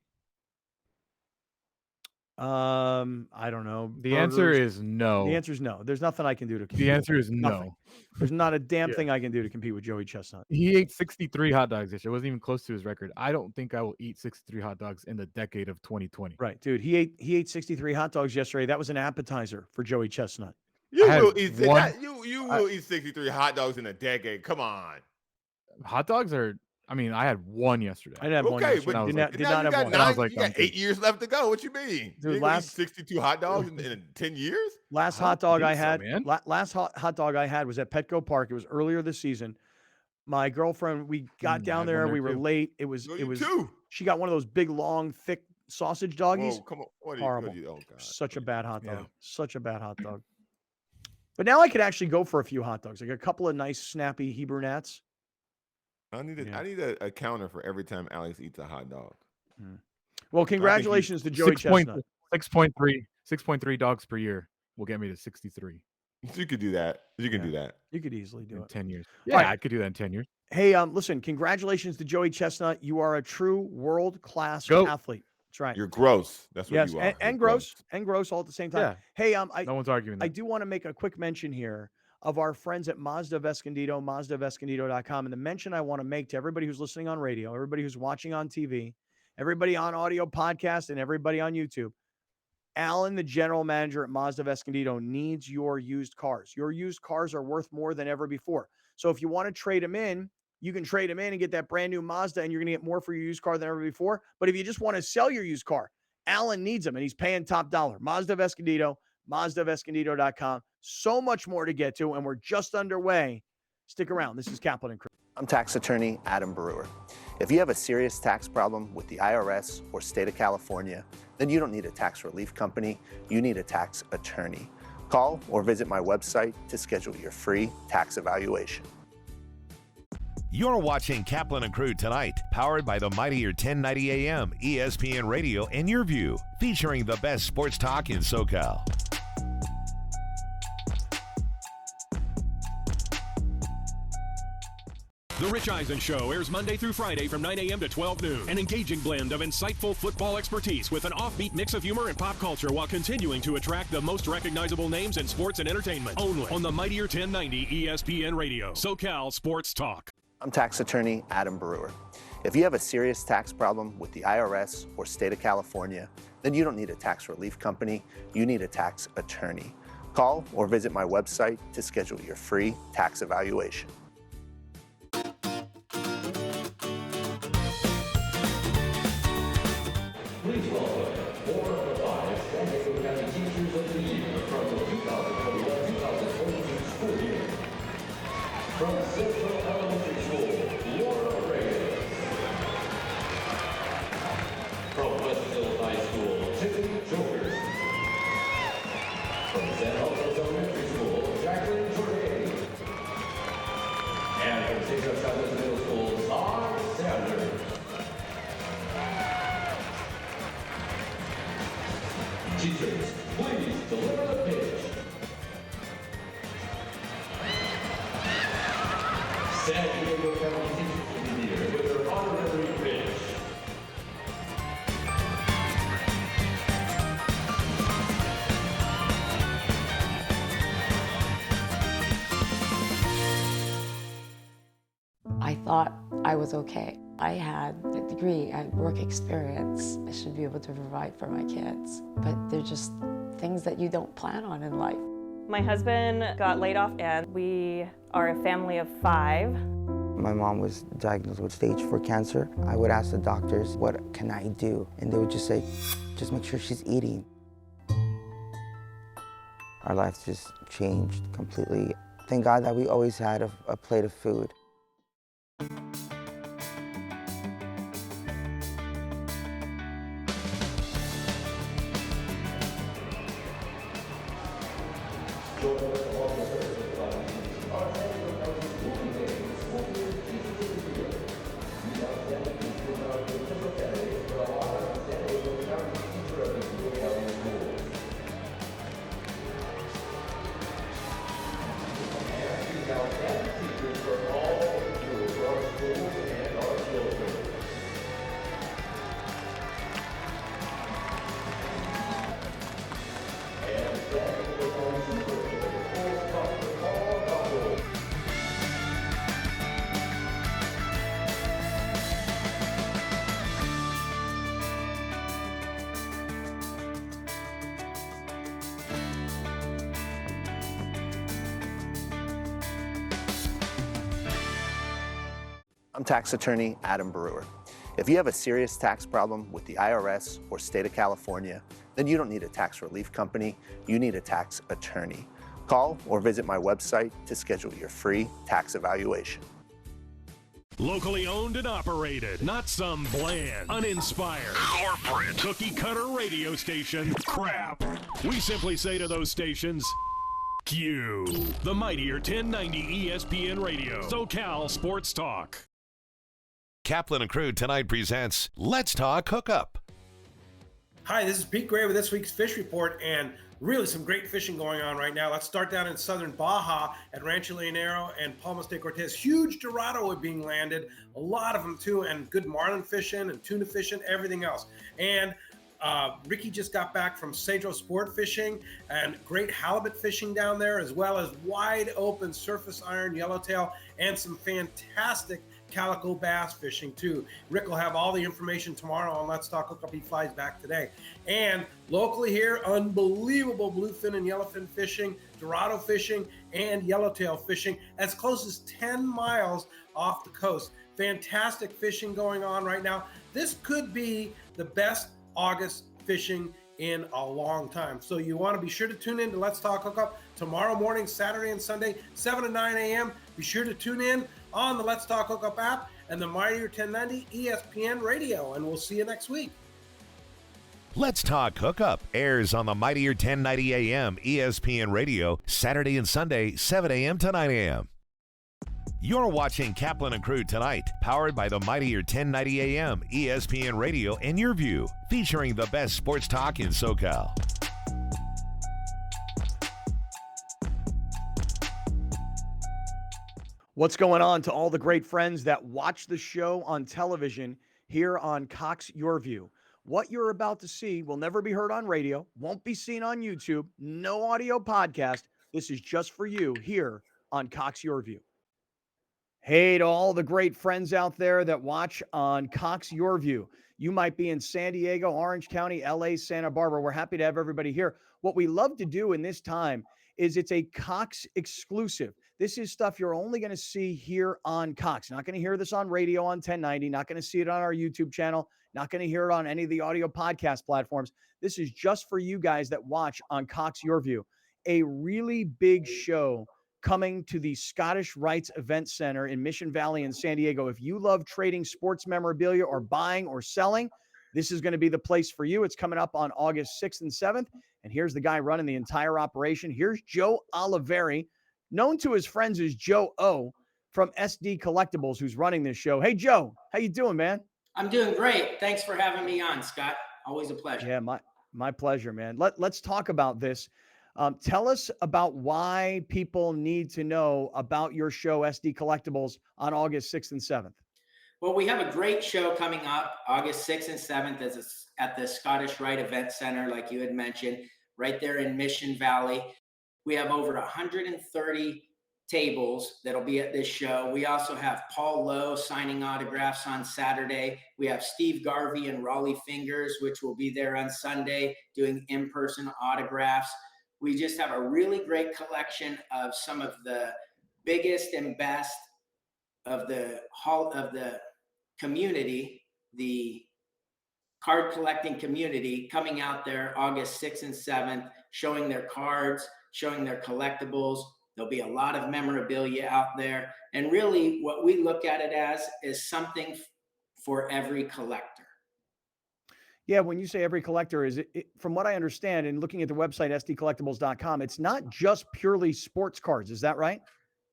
I don't know. The answer is no. The answer is no. There's nothing I can do to compete. The answer is nothing. No. There's not a damn thing I can do to compete with Joey Chestnut. He ate 63 hot dogs this year. It wasn't even close to his record. I don't think I will eat 63 hot dogs in the decade of 2020. Right, dude. He ate 63 hot dogs yesterday. That was an appetizer for Joey Chestnut. You will eat 63 hot dogs in a decade. Come on. Hot dogs are. I mean, I had one yesterday. I didn't have one yesterday. But did not have one. I was like, you got 8 years left to go. What you mean? Dude, you eat 62 hot dogs in 10 years? Last hot dog I had was at Petco Park. It was earlier this season. My girlfriend, we got down there. We were late. It was. She got one of those big, long, thick sausage doggies. Whoa, come on. Horrible. Oh, God. Such a bad hot dog. Yeah. Such a bad hot dog. But now I could actually go for a few hot dogs, like a couple of nice, snappy Hebrew Nats. I need a counter for every time Alex eats a hot dog. Well, congratulations to Joey Chestnut. 6.3 dogs per year will get me to 63. You could do that. You can do that. You could easily do in it. 10 years. Yeah, I could do that in 10 years. Hey, listen, congratulations to Joey Chestnut. You are a true world-class athlete. That's right. You're gross. That's what you are. And gross all at the same time. Yeah. Hey, no one's arguing that. I do want to make a quick mention here of our friends at Mazda of Escondido, MazdaofEscondido.com. And the mention I want to make to everybody who's listening on radio, everybody who's watching on TV, everybody on audio podcast, and everybody on YouTube, Alan, the general manager at Mazda of Escondido, needs your used cars. Your used cars are worth more than ever before. So if you want to trade them in, you can trade them in and get that brand new Mazda, and you're going to get more for your used car than ever before. But if you just want to sell your used car, Alan needs them, and he's paying top dollar. Mazda of Escondido, MazdaofEscondido.com. So much more to get to, and we're just underway. Stick around. This is Kaplan and Crew. I'm tax attorney Adam Brewer. If you have a serious tax problem with the IRS or state of California, then you don't need a tax relief company. You need a tax attorney. Call or visit my website to schedule your free tax evaluation. You're watching Kaplan and Crew tonight, powered by the mightier 1090 AM, ESPN Radio, and Your View, featuring the best sports talk in SoCal. The Rich Eisen Show airs Monday through Friday from 9 a.m. to 12 noon. An engaging blend of insightful football expertise with an offbeat mix of humor and pop culture while continuing to attract the most recognizable names in sports and entertainment. Only on the mightier 1090 ESPN Radio, SoCal Sports Talk. I'm tax attorney Adam Brewer. If you have a serious tax problem with the IRS or state of California, then you don't need a tax relief company. You need a tax attorney. Call or visit my website to schedule your free tax evaluation. Please welcome 4 of the 5 San Diego County Teachers of the Year from the 2021-2022 school year. From Central Elementary School, Laura Reyes. From Westville High School, Tiffany Jokers. From San Jose Elementary School, Jacqueline Jordan. And from St. Joe Chavez Middle School, Todd Sanders. Teachers, please deliver the pitch. San Diego County Teachers of the Year with their honorary pitch. I thought I was okay. I had a degree, I had work experience. I should be able to provide for my kids. But they're just things that you don't plan on in life. My husband got laid off, and we are a family of 5. My mom was diagnosed with stage 4 cancer. I would ask the doctors, what can I do? And they would just say, just make sure she's eating. Our lives just changed completely. Thank God that we always had a plate of food. I'm tax attorney Adam Brewer. If you have a serious tax problem with the IRS or state of California, then you don't need a tax relief company, you need a tax attorney. Call or visit my website to schedule your free tax evaluation. Locally owned and operated, not some bland, uninspired, corporate, cookie-cutter radio station crap. We simply say to those stations, Q. The mightier 1090 ESPN Radio, SoCal Sports Talk. Kaplan and Crew tonight presents Let's Talk Hookup. Hi, this is Pete Gray with this week's Fish Report, and really some great fishing going on right now. Let's start down in southern Baja at Rancho Leonero and Palmas de Cortez. Huge Dorado are being landed, a lot of them too, and good marlin fishing and tuna fishing, everything else. And Ricky just got back from Cedro Sport Fishing and great halibut fishing down there, as well as wide open surface iron, yellowtail, and some fantastic calico bass fishing too. Rick will have all the information tomorrow on Let's Talk Hookup. He flies back today. And locally here, unbelievable bluefin and yellowfin fishing, Dorado fishing, and yellowtail fishing as close as 10 miles off the coast. Fantastic fishing going on right now. This could be the best August fishing in a long time. So you want to be sure to tune in to Let's Talk Hookup tomorrow morning, Saturday and Sunday, 7 to 9 a.m. Be sure to tune in on the Let's Talk Hookup app and the Mightier 1090 ESPN Radio, and we'll see you next week. Let's Talk Hookup airs on the Mightier 1090 AM ESPN Radio, Saturday and Sunday, 7 a.m. to 9 a.m. You're watching Kaplan and Crew tonight, powered by the Mightier 1090 AM ESPN Radio and Your View, featuring the best sports talk in SoCal. What's going on to all the great friends that watch the show on television here on Cox Your View? What you're about to see will never be heard on radio, won't be seen on YouTube, no audio podcast. This is just for you here on Cox Your View. Hey to all the great friends out there that watch on Cox Your View. You might be in San Diego, Orange County, LA, Santa Barbara. We're happy to have everybody here. What we love to do in this time is it's a Cox exclusive. This is stuff you're only going to see here on Cox. Not going to hear this on radio on 1090. Not going to see it on our YouTube channel. Not going to hear it on any of the audio podcast platforms. This is just for you guys that watch on Cox Your View. A really big show coming to the Scottish Rites Event Center in Mission Valley in San Diego. If you love trading sports memorabilia or buying or selling, this is going to be the place for you. It's coming up on August 6th and 7th. And here's the guy running the entire operation. Here's Joe Oliveri, known to his friends as Joe O from SD Collectibles, who's running this show. Hey, Joe, how you doing, man? I'm doing great. Thanks for having me on, Scott. Always a pleasure. Yeah, my pleasure, man. Let's talk about this. Tell us about why people need to know about your show, SD Collectibles, on August 6th and 7th. Well, we have a great show coming up August 6th and 7th at the Scottish Rite Event Center, like you had mentioned, right there in Mission Valley. We have over 130 tables that'll be at this show. We also have Paul Lowe signing autographs on Saturday. We have Steve Garvey and Raleigh Fingers, which will be there on Sunday doing in-person autographs. We just have a really great collection of some of the biggest and best of the community, the card collecting community, coming out there August 6th and 7th, showing their cards, showing their collectibles. There'll be a lot of memorabilia out there. And really what we look at it as is something for every collector. Yeah, when you say every collector, is it, from what I understand and looking at the website, sdcollectibles.com, it's not just purely sports cards. Is that right?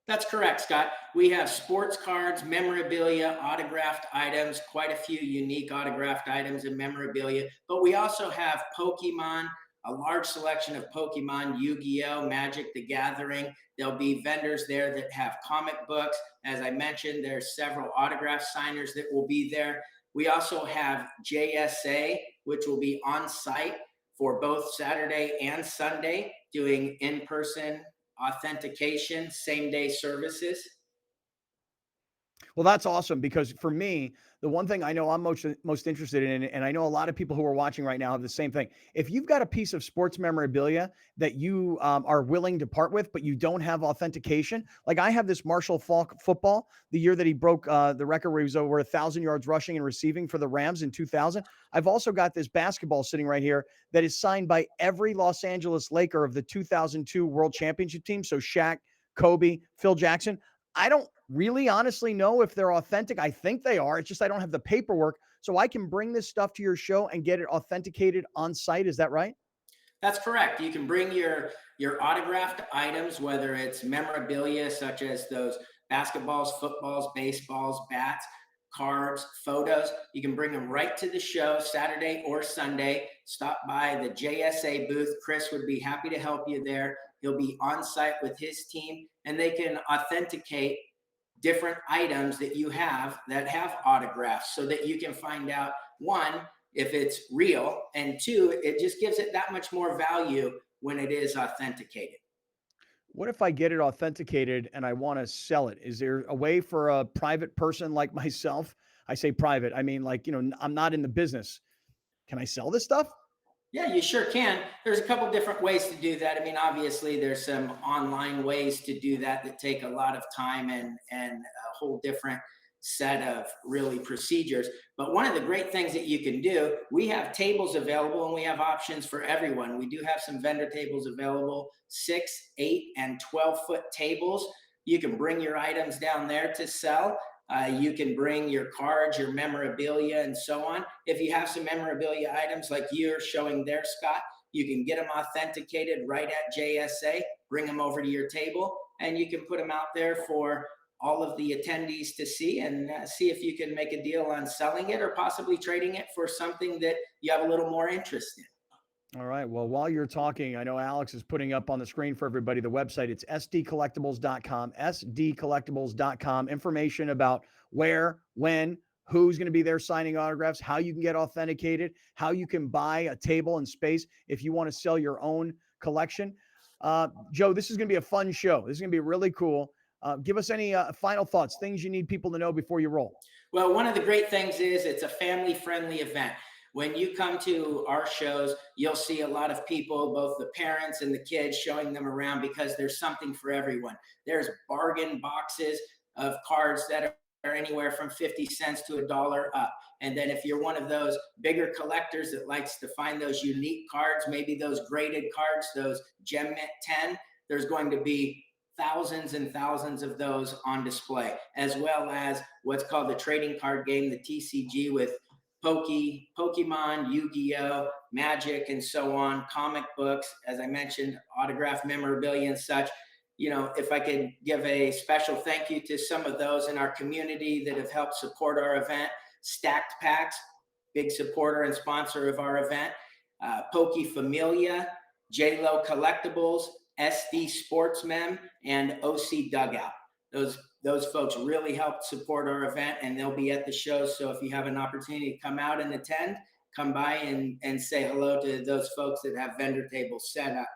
That's correct, Scott. We have sports cards, memorabilia, autographed items, quite a few unique autographed items and memorabilia. But we also have Pokemon, a large selection of Pokemon, Yu-Gi-Oh!, Magic the Gathering. There'll be vendors there that have comic books. As I mentioned, there's several autograph signers that will be there. We also have JSA, which will be on site for both Saturday and Sunday, doing in-person authentication, same-day services. Well, that's awesome because for me, The one thing I know I'm most interested in, and I know a lot of people who are watching right now have the same thing. If you've got a piece of sports memorabilia that you are willing to part with, but you don't have authentication, like I have this Marshall Faulk football, the year that he broke the record where he was over 1,000 yards rushing and receiving for the Rams in 2000. I've also got this basketball sitting right here that is signed by every Los Angeles Laker of the 2002 World Championship team. So Shaq, Kobe, Phil Jackson. I don't really honestly know if they're authentic. I think they are. It's just I don't have the paperwork. So I can bring this stuff to your show and get it authenticated on site. Is that right? That's correct. You can bring your autographed items, whether it's memorabilia such as those basketballs, footballs, baseballs, bats, cards, photos. You can bring them right to the show Saturday or Sunday. Stop by the JSA booth. Chris would be happy to help you there. He'll be on site with his team, and they can authenticate different items that you have that have autographs so that you can find out, one, if it's real, and two, it just gives it that much more value when it is authenticated. What if I get it authenticated and I want to sell it? Is there a way for a private person like myself? I say private, I mean, like, I'm not in the business. Can I sell this stuff? Yeah, you sure can. There's a couple different ways to do that. I mean, obviously, there's some online ways to do that take a lot of time and a whole different set of really procedures. But one of the great things that you can do, we have tables available and we have options for everyone. We do have some vendor tables available, 6, 8, and 12-foot tables. You can bring your items down there to sell. You can bring your cards, your memorabilia, and so on. If you have some memorabilia items like you're showing there, Scott, you can get them authenticated right at JSA, bring them over to your table, and you can put them out there for all of the attendees to see and see if you can make a deal on selling it or possibly trading it for something that you have a little more interest in. All right. Well, while you're talking, I know Alex is putting up on the screen for everybody the website. It's sdcollectibles.com, sdcollectibles.com. Information about where, when, who's going to be there signing autographs, how you can get authenticated, how you can buy a table and space if you want to sell your own collection. Joe, this is going to be a fun show. This is going to be really cool. Give us any final thoughts, things you need people to know before you roll. Well, one of the great things is it's a family-friendly event. When you come to our shows, you'll see a lot of people, both the parents and the kids, showing them around because there's something for everyone. There's bargain boxes of cards that are anywhere from 50 cents to $1 up. And then if you're one of those bigger collectors that likes to find those unique cards, maybe those graded cards, those Gem Mint 10, there's going to be thousands and thousands of those on display, as well as what's called the trading card game, the TCG, with Pokemon, Yu-Gi-Oh, Magic, and so on, comic books, as I mentioned, autographed memorabilia and such. If I could give a special thank you to some of those in our community that have helped support our event. Stacked Packs, big supporter and sponsor of our event. Poke Familia, J-Lo Collectibles, SD Sportsmen, and OC Dugout. Those folks really helped support our event, and they'll be at the show. So if you have an opportunity to come out and attend, come by and say hello to those folks that have vendor tables set up.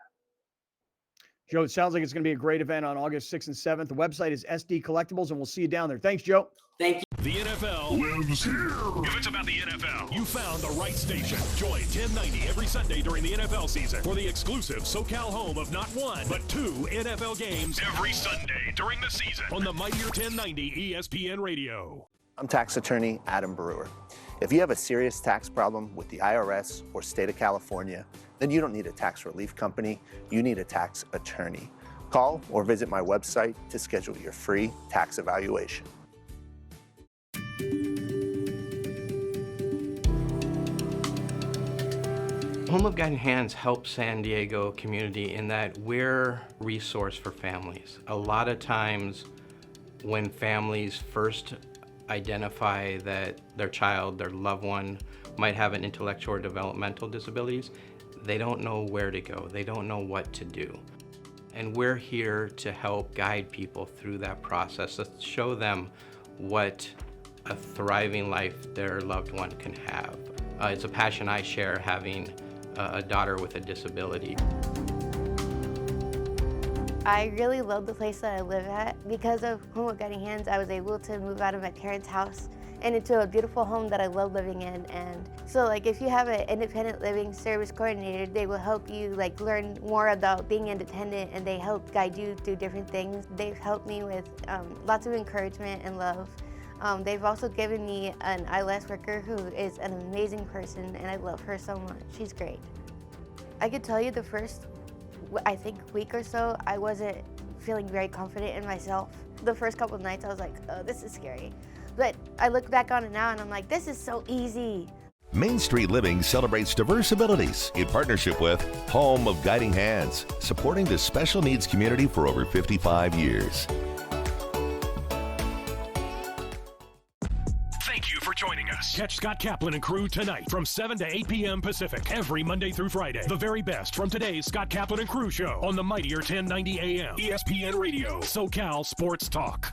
Joe, it sounds like it's going to be a great event on August 6th and 7th. The website is SD Collectibles, and we'll see you down there. Thanks, Joe. Thank you. The NFL lives here. If it's about the NFL, you found the right station. Join 1090 every Sunday during the NFL season for the exclusive SoCal home of not one, but 2 NFL games every Sunday during the season on the Mightier 1090 ESPN Radio. I'm tax attorney Adam Brewer. If you have a serious tax problem with the IRS or state of California, then you don't need a tax relief company, you need a tax attorney. Call or visit my website to schedule your free tax evaluation. Home of Guiding Hands helps San Diego community in that we're a resource for families. A lot of times when families first identify that their child, their loved one, might have an intellectual or developmental disabilities, they don't know where to go. They don't know what to do. And we're here to help guide people through that process, to show them what a thriving life their loved one can have. It's a passion I share, having a daughter with a disability. I really love the place that I live at. Because of Home of Guiding Hands, I was able to move out of my parents' house and into a beautiful home that I love living in. And so like if you have an independent living service coordinator, they will help you like learn more about being independent, and they help guide you through different things. They've helped me with lots of encouragement and love. They've also given me an ILS worker who is an amazing person, and I love her so much. She's great. I could tell you the first, I think, week or so, I wasn't feeling very confident in myself. The first couple of nights I was like, oh, this is scary. But I look back on it now and I'm like, this is so easy. Main Street Living celebrates diverse abilities in partnership with Home of Guiding Hands, supporting the special needs community for over 55 years. Thank you for joining us. Catch Scott Kaplan and crew tonight from 7 to 8 p.m. Pacific every Monday through Friday. The very best from today's Scott Kaplan and crew show on the mightier 1090 AM ESPN Radio, SoCal Sports Talk.